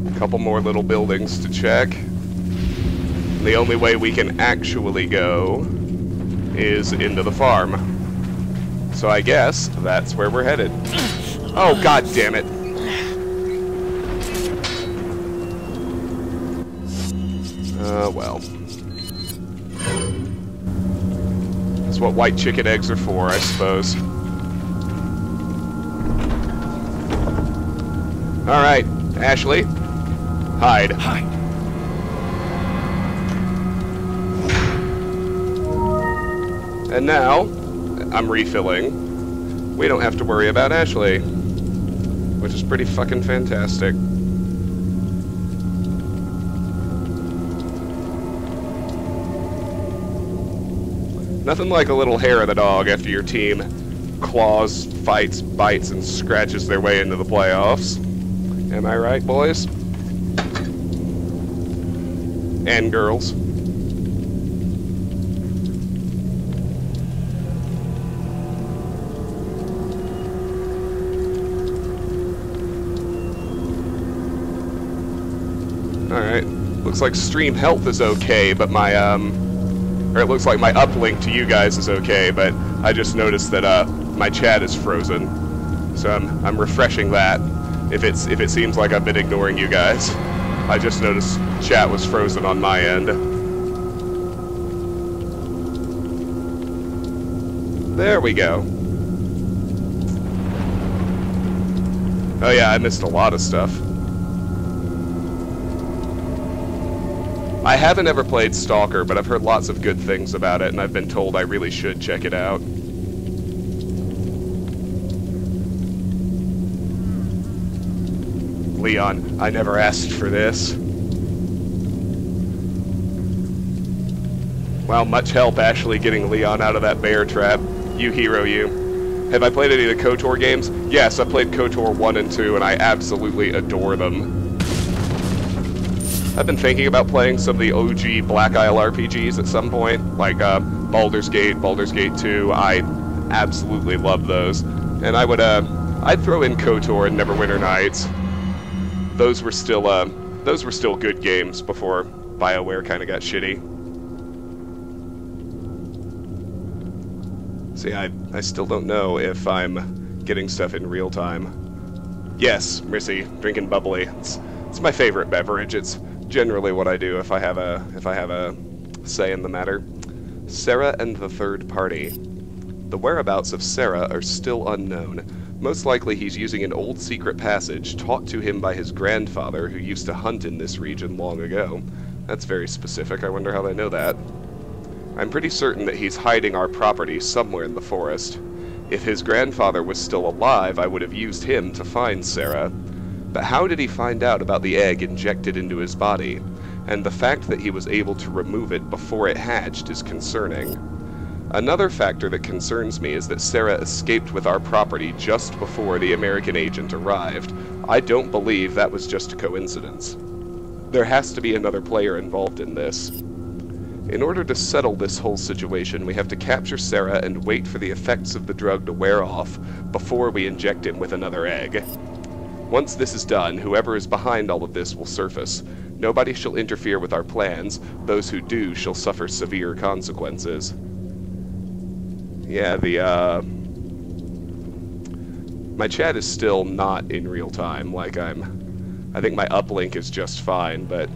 A couple more little buildings to check. The only way we can actually go is into the farm. So I guess that's where we're headed. Oh, god damn it. Well. That's what white chicken eggs are for, I suppose. Alright, Ashley. Hide. Hide. And now, I'm refilling. We don't have to worry about Ashley. Which is pretty fucking fantastic. Nothing like a little hair of the dog after your team claws, fights, bites, and scratches their way into the playoffs. Am I right, boys? And girls. Alright. Looks like stream health is okay, but my, or it looks like my uplink to you guys is okay, but I just noticed that, my chat is frozen. So I'm refreshing that. If it seems like I've been ignoring you guys. I just noticed chat was frozen on my end. There we go. Oh yeah, I missed a lot of stuff. I haven't ever played Stalker, but I've heard lots of good things about it, and I've been told I really should check it out. Leon, I never asked for this. Wow, much help Ashley getting Leon out of that bear trap. You hero, you. Have I played any of the KOTOR games? Yes, I played KOTOR 1 and 2, and I absolutely adore them. I've been thinking about playing some of the OG Black Isle RPGs at some point, like Baldur's Gate, Baldur's Gate 2. I absolutely love those. And I would, I'd throw in KOTOR and Neverwinter Nights. Those were still good games before BioWare kind of got shitty. See, I still don't know if I'm getting stuff in real time. Yes, Missy, drinking bubbly. It's my favorite beverage. It's generally what I do if I have a say in the matter. Sarah and the Third Party. The whereabouts of Sarah are still unknown. Most likely he's using an old secret passage taught to him by his grandfather who used to hunt in this region long ago. That's very specific. I wonder how they know that. I'm pretty certain that he's hiding our property somewhere in the forest. If his grandfather was still alive, I would have used him to find Sarah. But how did he find out about the egg injected into his body? And the fact that he was able to remove it before it hatched is concerning. Another factor that concerns me is that Sarah escaped with our property just before the American agent arrived. I don't believe that was just a coincidence. There has to be another player involved in this. In order to settle this whole situation, we have to capture Sarah and wait for the effects of the drug to wear off before we inject him with another egg. Once this is done, whoever is behind all of this will surface. Nobody shall interfere with our plans. Those who do shall suffer severe consequences. Yeah, my chat is still not in real time. Like I think my uplink is just fine, but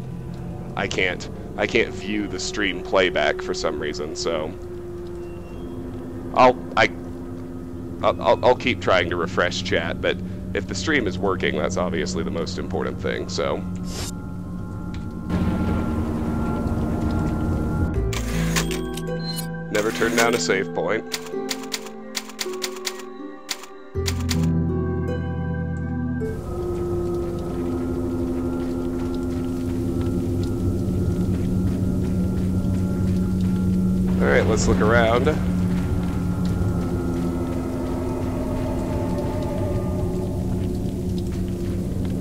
I can't view the stream playback for some reason. So I'll keep trying to refresh chat, but if the stream is working, that's obviously the most important thing. So. Never turn down a save point. Alright, let's look around.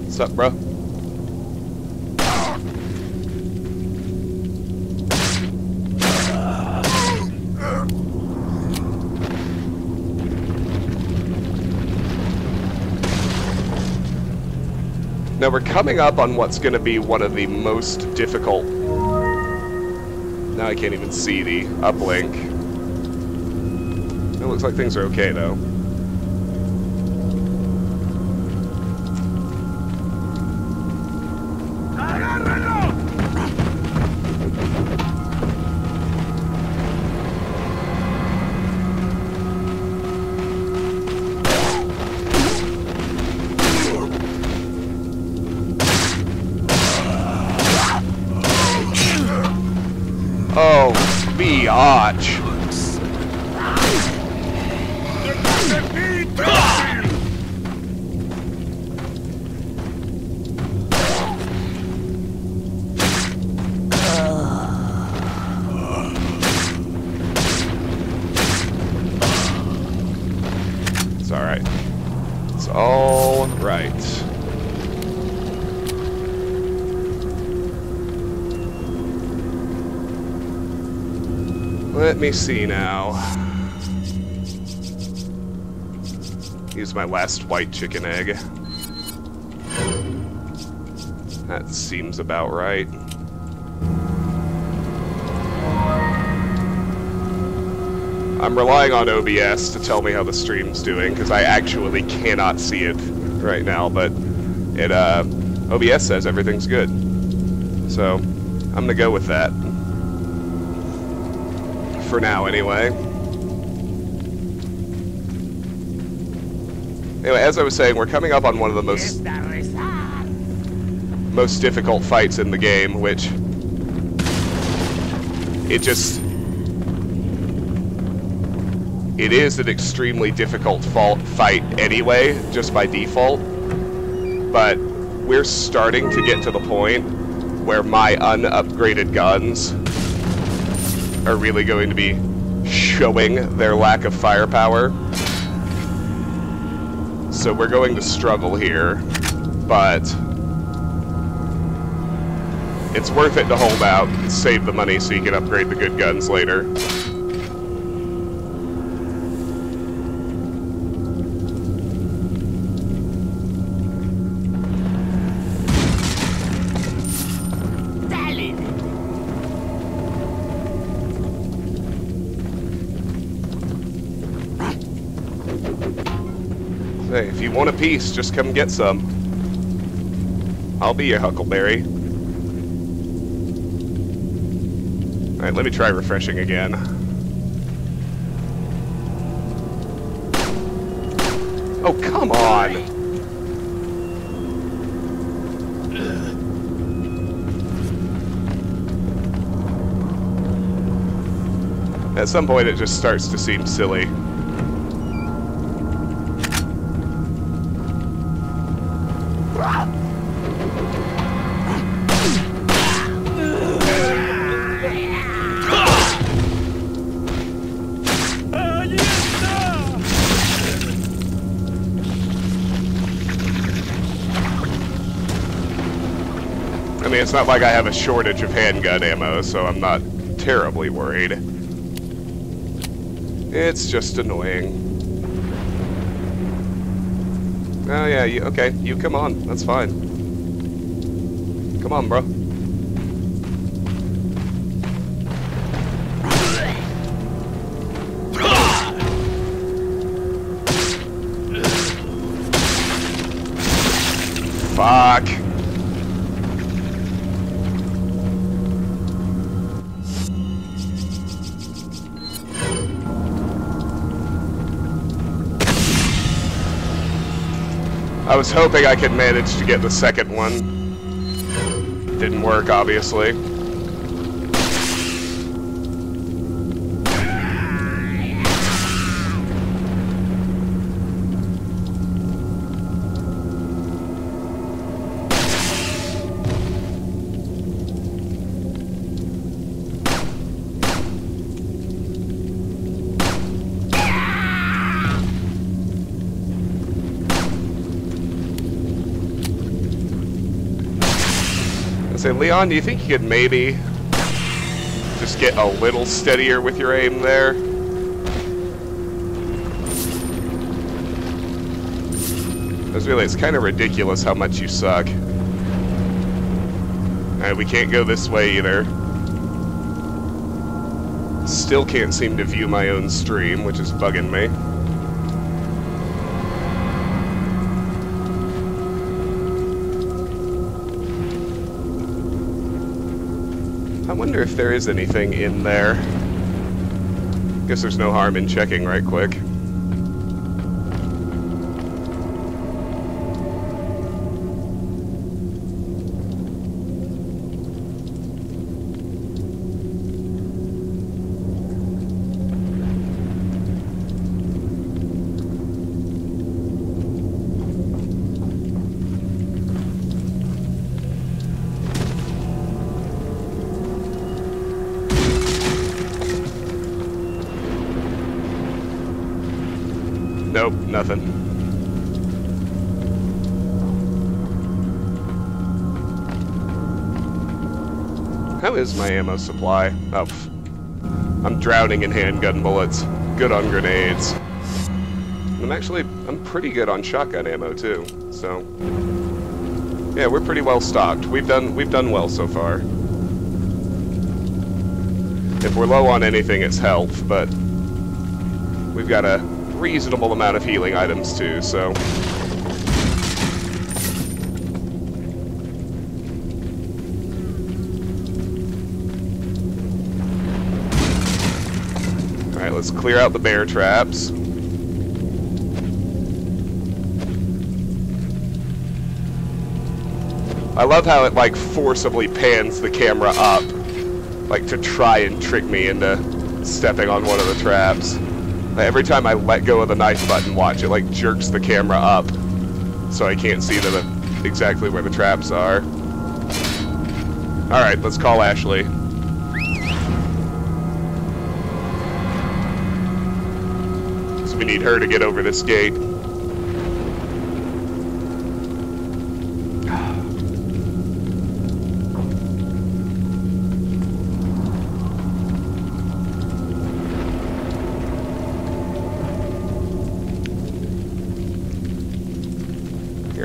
What's up, bro? Now we're coming up on what's going to be one of the most difficult... Now I can't even see the uplink. It looks like things are okay, though. Oh, biatch. It's alright. It's all right. Let me see now. Use my last white chicken egg. That seems about right. I'm relying on OBS to tell me how the stream's doing, because I actually cannot see it right now, but it, OBS says everything's good. So, I'm gonna go with that. For now, anyway. Anyway, as I was saying, we're coming up on one of the most difficult fights in the game, which it is an extremely difficult fight anyway, just by default. But we're starting to get to the point where my unupgraded guns are really going to be showing their lack of firepower. So we're going to struggle here, but it's worth it to hold out and save the money so you can upgrade the good guns later. Hey, if you want a piece, just come get some. I'll be your Huckleberry. Alright, let me try refreshing again. Oh, come on! At some point it just starts to seem silly. I mean, it's not like I have a shortage of handgun ammo, so I'm not terribly worried. It's just annoying. Oh yeah, okay, you come on, that's fine. Come on, bro. Fuck. I was hoping I could manage to get the second one. Didn't work, obviously. Say, Leon, do you think you could maybe just get a little steadier with your aim there? Because really, it's kind of ridiculous how much you suck. Alright, we can't go this way either. Still can't seem to view my own stream, which is bugging me. I wonder if there is anything in there. Guess there's no harm in checking right quick. Nope, nothing. How is my ammo supply? Oh, I'm drowning in handgun bullets. Good on grenades. I'm pretty good on shotgun ammo too. So, yeah, we're pretty well stocked. We've done well so far. If we're low on anything, it's health, but we've got a reasonable amount of healing items too, so. Alright, let's clear out the bear traps. I love how it like forcibly pans the camera up, like to try and trick me into stepping on one of the traps. Every time I let go of the knife button, watch, it like jerks the camera up so I can't see exactly where the traps are. Alright, let's call Ashley. So we need her to get over this gate.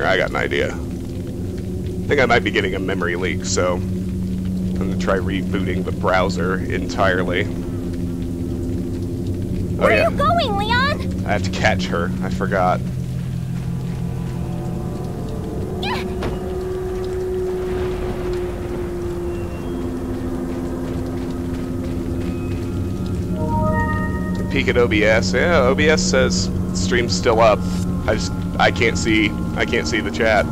I got an idea. I think I might be getting a memory leak, so I'm going to try rebooting the browser entirely. Where are you going, Leon? I have to catch her. I forgot. Peek at OBS. Yeah, OBS says stream's still up. I can't see the chat.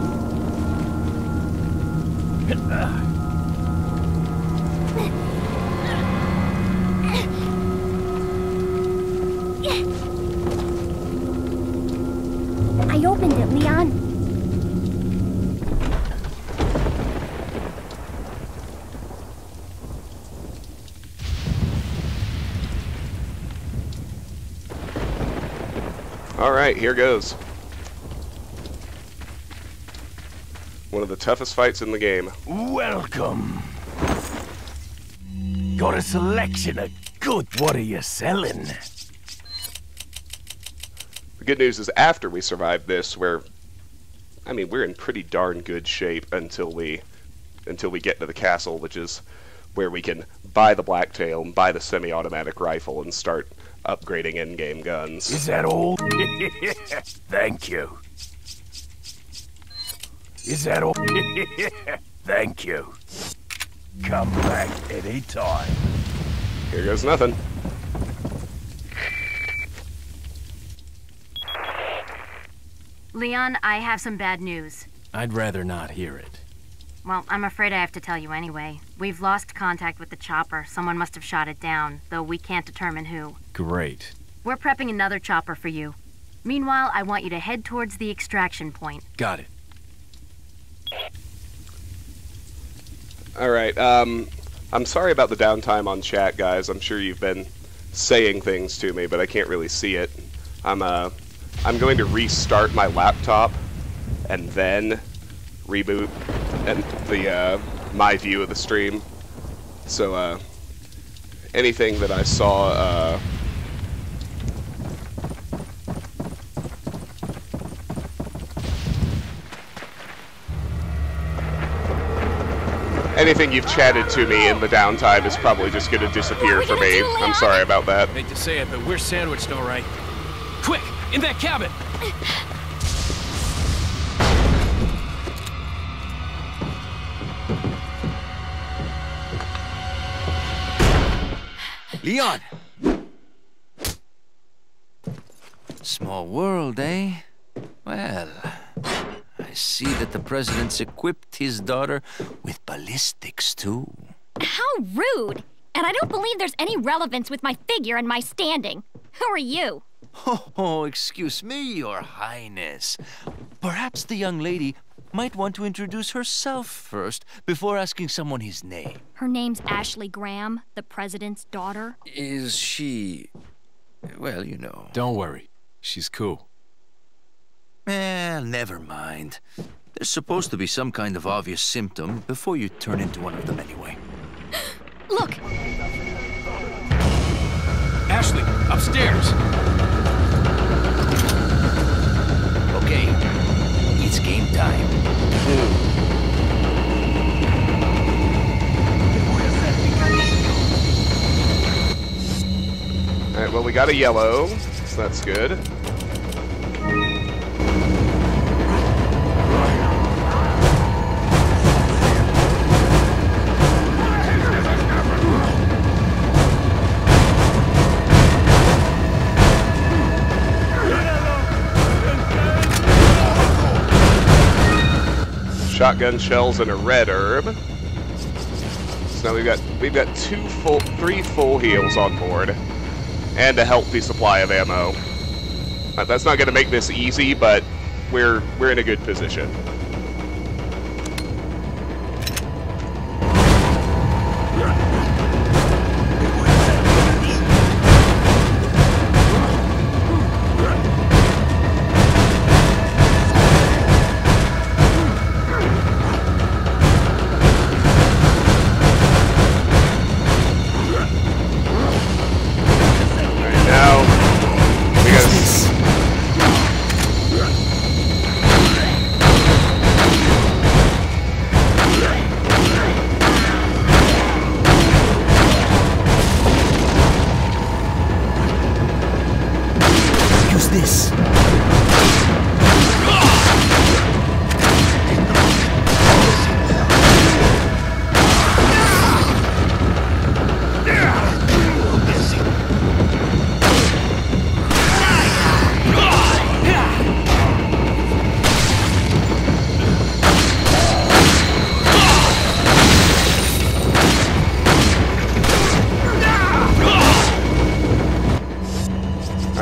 Alright, here goes. One of the toughest fights in the game. Welcome. Got a selection of good. What are you selling? The good news is after we survive this, we're in pretty darn good shape until we get to the castle, which is where we can buy the blacktail and buy the semi-automatic rifle and start upgrading in-game guns. Is that all? Thank you. Is that all? Thank you. Come back any time. Here goes nothing. Leon, I have some bad news. I'd rather not hear it. Well, I'm afraid I have to tell you anyway. We've lost contact with the chopper. Someone must have shot it down, though we can't determine who. Great. We're prepping another chopper for you. Meanwhile, I want you to head towards the extraction point. Got it. Alright, I'm sorry about the downtime on chat, guys. I'm sure you've been saying things to me, but I can't really see it. I'm going to restart my laptop and then reboot and my view of the stream. So anything that I saw anything you've chatted to me in the downtime is probably just going to disappear for me. I'm sorry about that. Hate to say it, but we're sandwiched all right. Quick, in that cabin! Leon! Small world, eh? Well, I see that the president's equipped his daughter with ballistics, too. How rude! And I don't believe there's any relevance with my figure and my standing. Who are you? Oh, excuse me, Your Highness. Perhaps the young lady might want to introduce herself first before asking someone his name. Her name's Ashley Graham, the president's daughter. Is she... well, you know. Don't worry. She's cool. Never mind. There's supposed to be some kind of obvious symptom before you turn into one of them anyway. Look! Ashley, upstairs! Okay, it's game time. Alright, well, we got a yellow, so that's good. Shotgun shells and a red herb. So now we've got three full heals on board, and a healthy supply of ammo. That's not going to make this easy, but we're in a good position.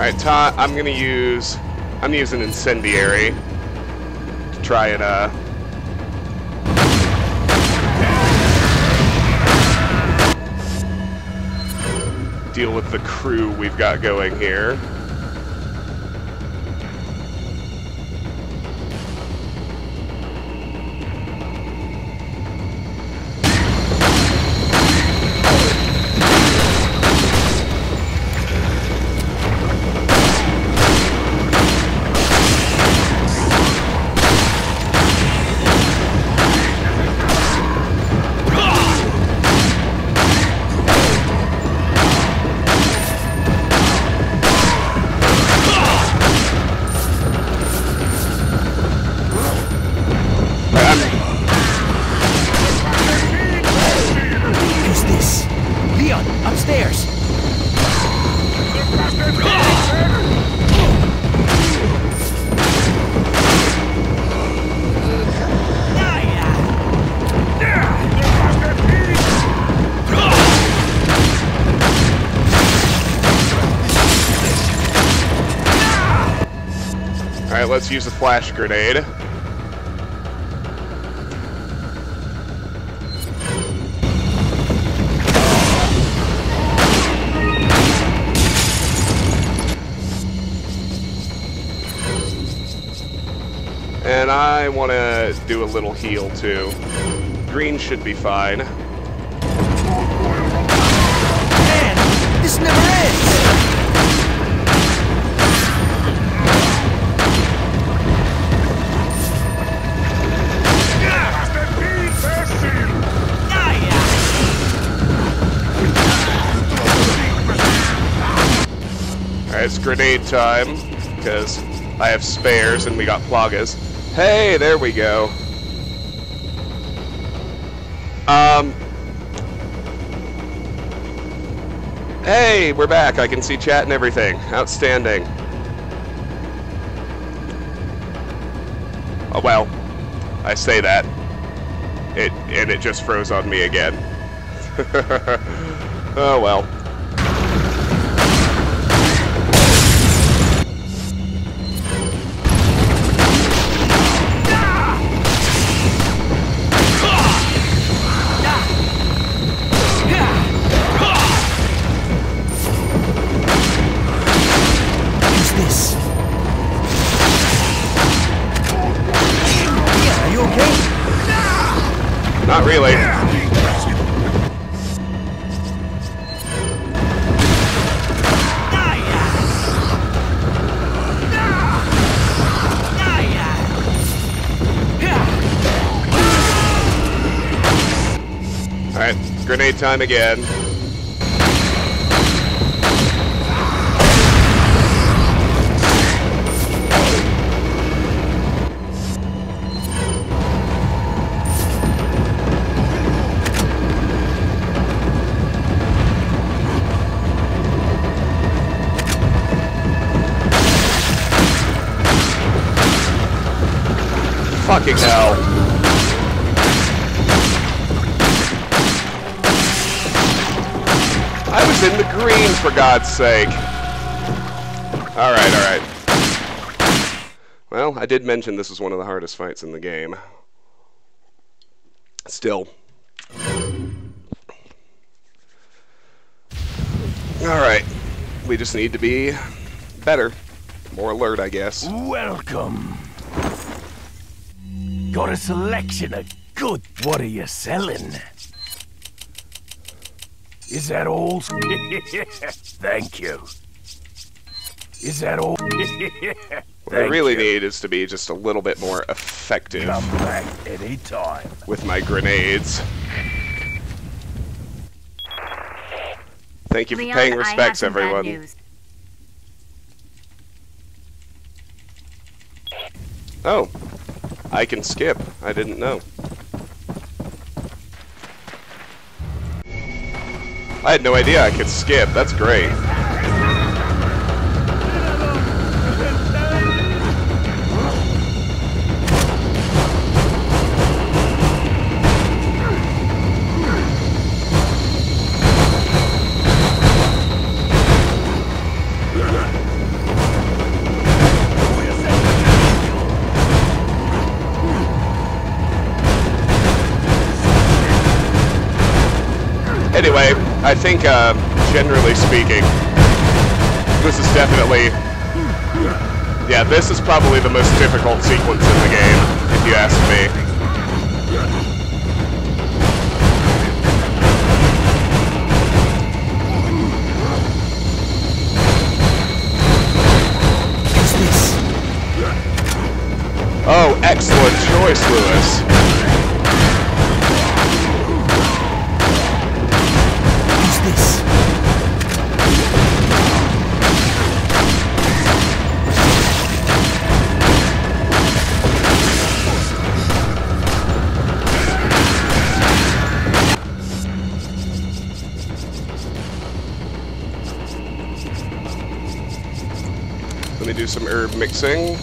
Alright, I'm gonna use an incendiary to try and deal with the crew we've got going here. let's use a flash grenade. And I want to do a little heal too. Green should be fine. Man, this never ends! Alright, it's grenade time, because I have spares and we got Plagas. Hey, there we go. Hey, we're back. I can see chat and everything. Outstanding. Oh, well, I say that. It just froze on me again. Oh, well. Not really. Alright, grenade time again. Fucking hell. I was in the green, for God's sake. Alright, alright. Well, I did mention this was one of the hardest fights in the game. Still. Alright. We just need to be better. More alert, I guess. Welcome. Got a selection of good. What are you selling? Is that all? Thank you. Is that all? What I really need is to be just a little bit more effective. Come back any time. With my grenades. Thank you for Leon, paying respects, I have some bad everyone. news. Oh, I can skip. I didn't know. I had no idea I could skip. That's great. Anyway, I think, generally speaking, this is definitely... Yeah, this is probably the most difficult sequence in the game, if you ask me. Oh, excellent choice, Lewis. Let me do some herb mixing.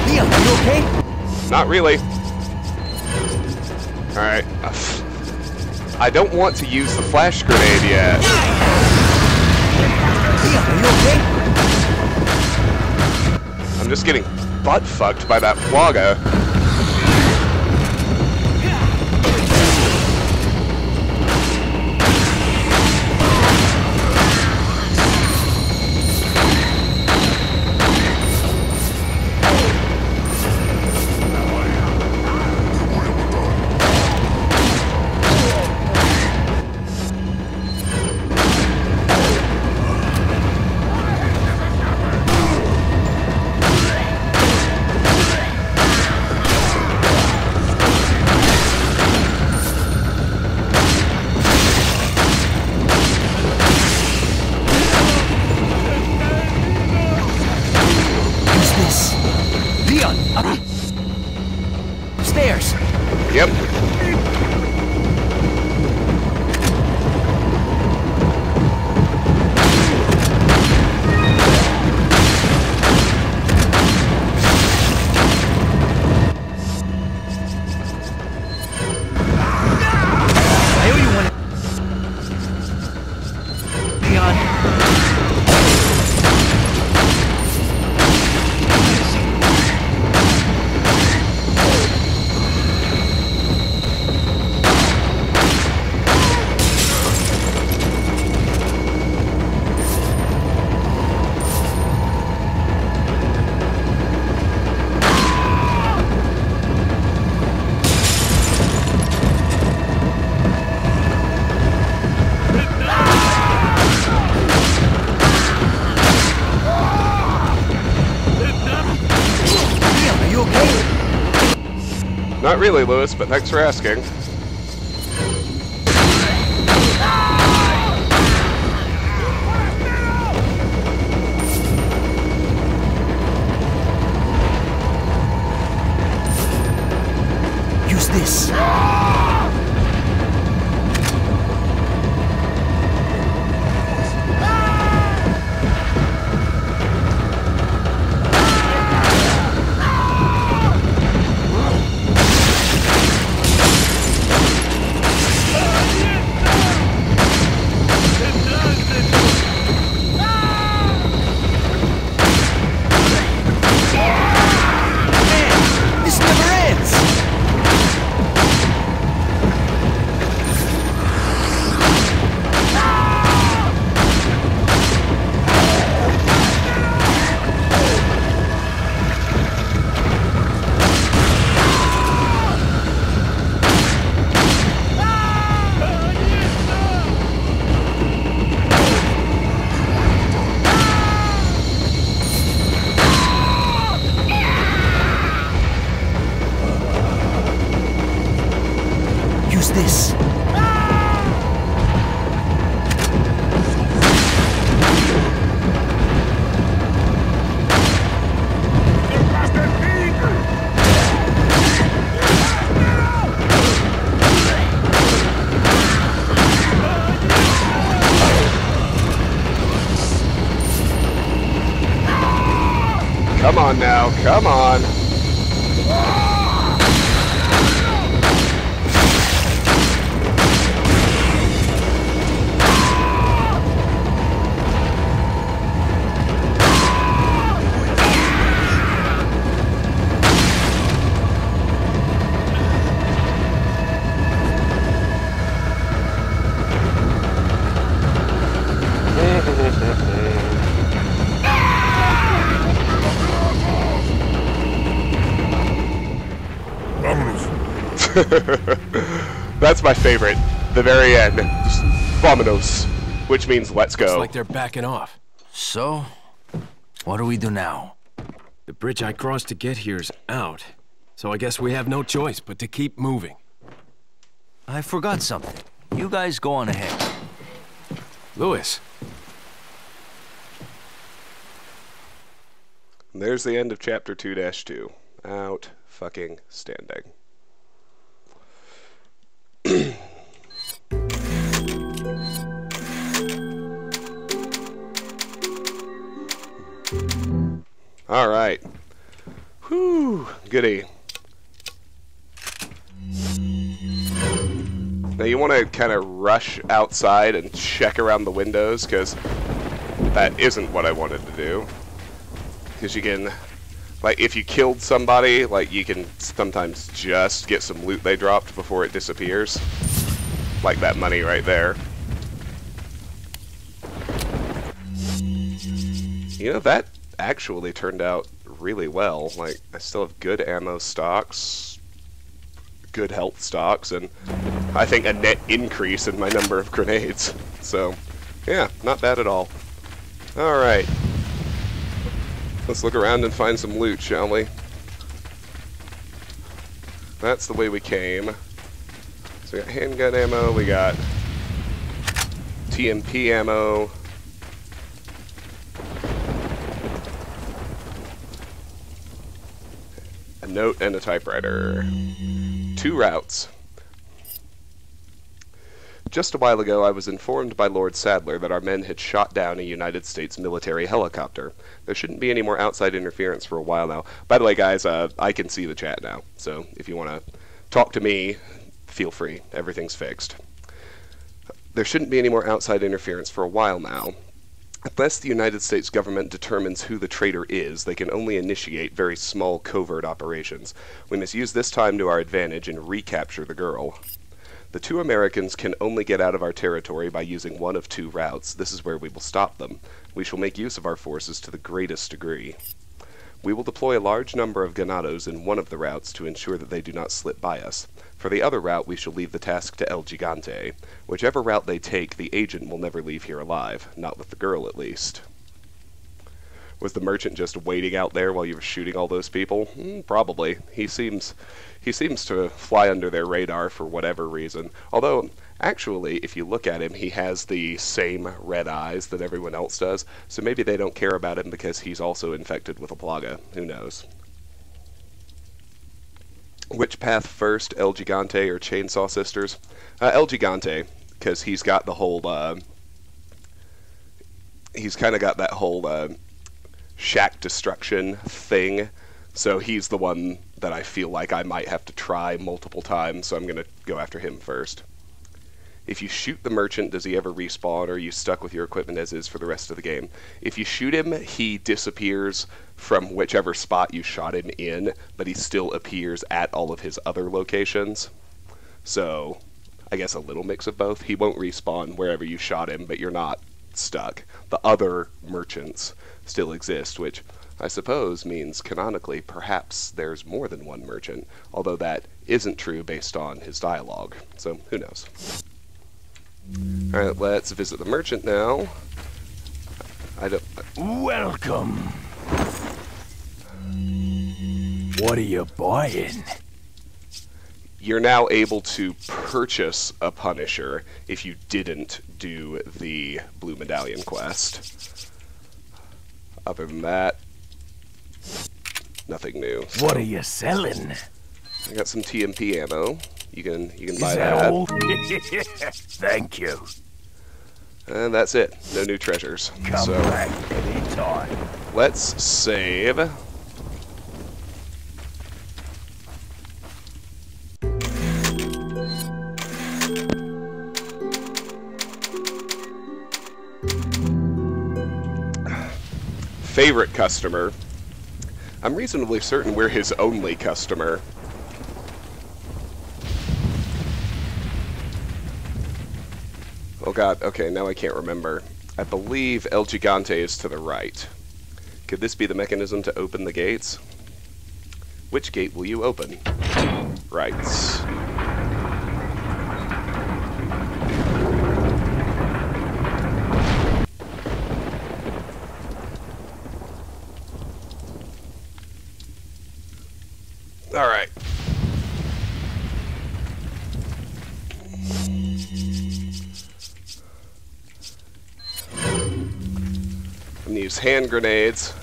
Leon, are you okay? Not really. Alright. I don't want to use the flash grenade yet. Leon, are you okay? I'm just getting butt fucked by that Plaga. Stairs. Yep. I owe you one. Leon. Not really, Lewis, but thanks for asking. Use this. This. Come on now, come on. That's my favorite. The very end. Just Vamonos, which means let's go. Looks like they're backing off. So, what do we do now? The bridge I crossed to get here's out, so I guess we have no choice but to keep moving. I forgot something. You guys go on ahead. Lewis. And there's the end of chapter 2-2. Out fucking standing. All right. Whew, goody. Now you want to kind of rush outside and check around the windows, because that isn't what I wanted to do. Because you can, like, if you killed somebody, like, you can sometimes just get some loot they dropped before it disappears. Like that money right there. You know, that actually turned out really well. Like, I still have good ammo stocks, good health stocks, and I think a net increase in my number of grenades. So, yeah, not bad at all. Alright. Let's look around and find some loot, shall we? That's the way we came. So we got handgun ammo, we got TMP ammo. A note and a typewriter. 2 routes. Just a while ago, I was informed by Lord Sadler that our men had shot down a United States military helicopter. There shouldn't be any more outside interference for a while now. By the way, guys, I can see the chat now, so if you want to talk to me, feel free. Everything's fixed. There shouldn't be any more outside interference for a while now. Unless the United States government determines who the traitor is, they can only initiate very small covert operations. We must use this time to our advantage and recapture the girl. The 2 Americans can only get out of our territory by using one of 2 routes. This is where we will stop them. We shall make use of our forces to the greatest degree. We will deploy a large number of ganados in one of the routes to ensure that they do not slip by us. For the other route, we shall leave the task to El Gigante. Whichever route they take, the agent will never leave here alive. Not with the girl, at least. Was the merchant just waiting out there while you were shooting all those people? Probably. He seems to fly under their radar for whatever reason. Although, actually, if you look at him, he has the same red eyes that everyone else does, so maybe they don't care about him because he's also infected with a plaga. Who knows? Which path first, El Gigante or Chainsaw Sisters? El Gigante, because he's got the whole, he's kind of got that whole, shack destruction thing, so he's the one that I feel like I might have to try multiple times, so I'm going to go after him first. If you shoot the merchant, does he ever respawn, or are you stuck with your equipment as is for the rest of the game? If you shoot him, he disappears from whichever spot you shot him in, but he still appears at all of his other locations. So, I guess a little mix of both. He won't respawn wherever you shot him, but you're not stuck. The other merchants still exist, which I suppose means canonically perhaps there's more than one merchant, although that isn't true based on his dialogue, so who knows. Alright, let's visit the merchant now. Welcome. What are you buying? You're now able to purchase a Punisher if you didn't do the Blue Medallion quest. Other than that, nothing new. So. What are you selling? I got some TMP ammo. You can buy Is that. all? Thank you. And that's it. No new treasures. Come so back anytime. let's save. Favorite customer. I'm reasonably certain we're his only customer. Oh god, okay, now I can't remember. I believe El Gigante is to the right. Could this be the mechanism to open the gates? Which gate will you open? Right. Alright. I'm gonna use hand grenades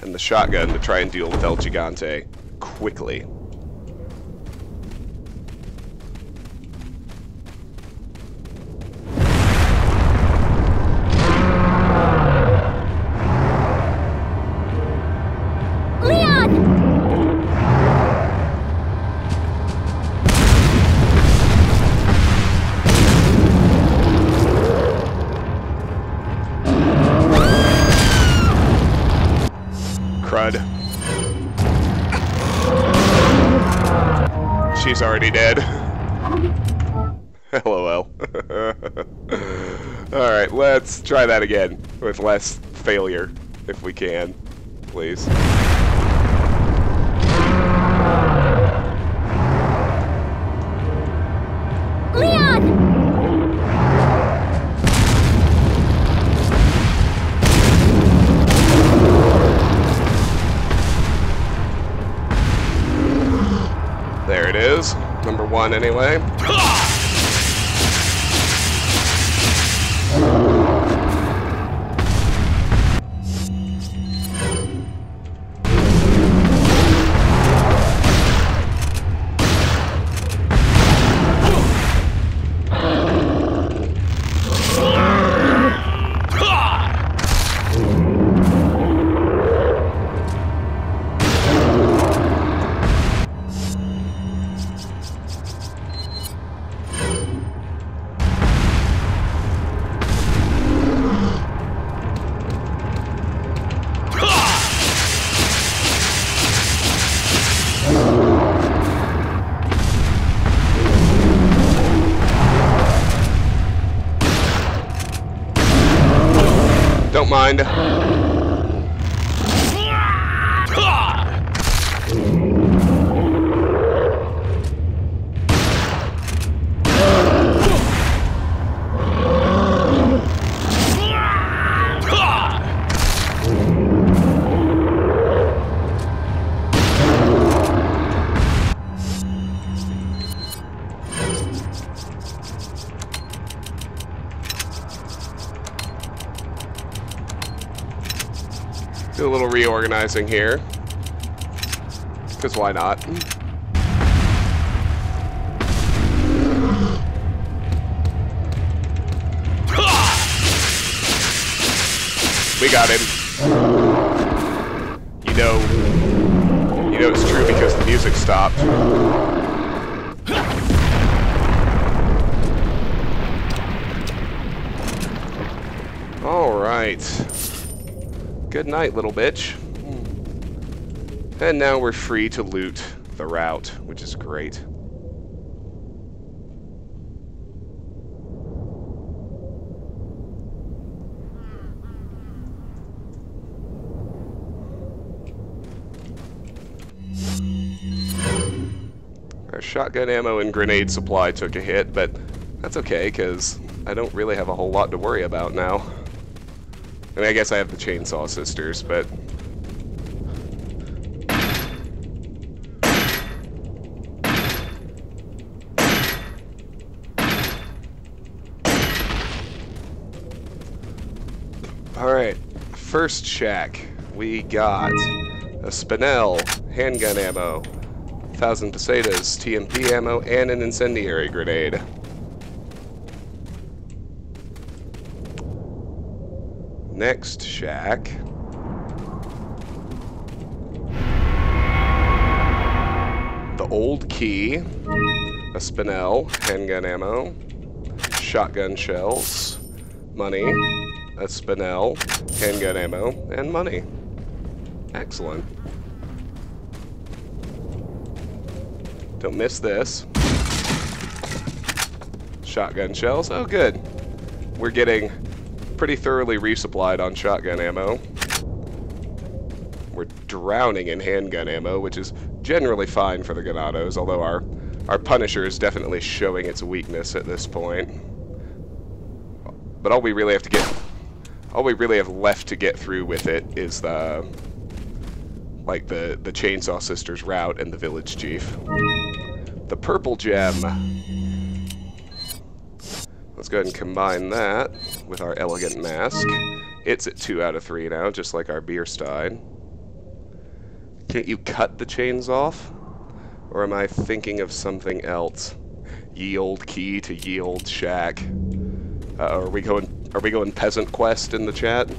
and the shotgun to try and deal with El Gigante quickly. god. She's already dead. LOL. Alright, let's try that again with less failure, if we can. Please. Leon! There it is. Number 1 anyway. Don't mind. Do a little reorganizing here. Because why not? We got him. You know it's true because the music stopped. All right. Good night, little bitch. And now we're free to loot the route, which is great. Our shotgun ammo and grenade supply took a hit, but that's okay, because I don't really have a whole lot to worry about now. I mean, I guess I have the Chainsaw Sisters, but... Alright, first shack. We got a Spinel, handgun ammo, 1,000 pesetas, TMP ammo, and an incendiary grenade. Next shack. The old key, a Spinel, handgun ammo, shotgun shells, money, a Spinel, handgun ammo, and money. Excellent. Don't miss this. Shotgun shells, oh good. We're getting pretty thoroughly resupplied on shotgun ammo. We're drowning in handgun ammo, which is generally fine for the Ganados, although our Punisher is definitely showing its weakness at this point. But all we really have left to get through with it is the Chainsaw Sisters route and the Village Chief. The purple gem. Let's go ahead and combine that with our elegant mask. It's at 2 out of 3 now, just like our Bierstein. Can't you cut the chains off? Or am I thinking of something else? Ye old key to ye old shack. Are we going Peasant Quest in the chat?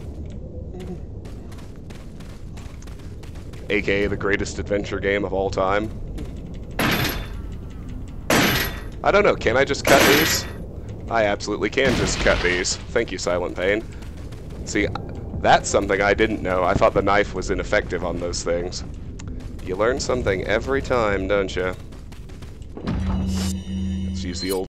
AKA the greatest adventure game of all time. I don't know, can I just cut these? I absolutely can just cut these. Thank you, Silent Pain. See, That's something I didn't know. I thought the knife was ineffective on those things. You learn something every time, don't you? Let's use the old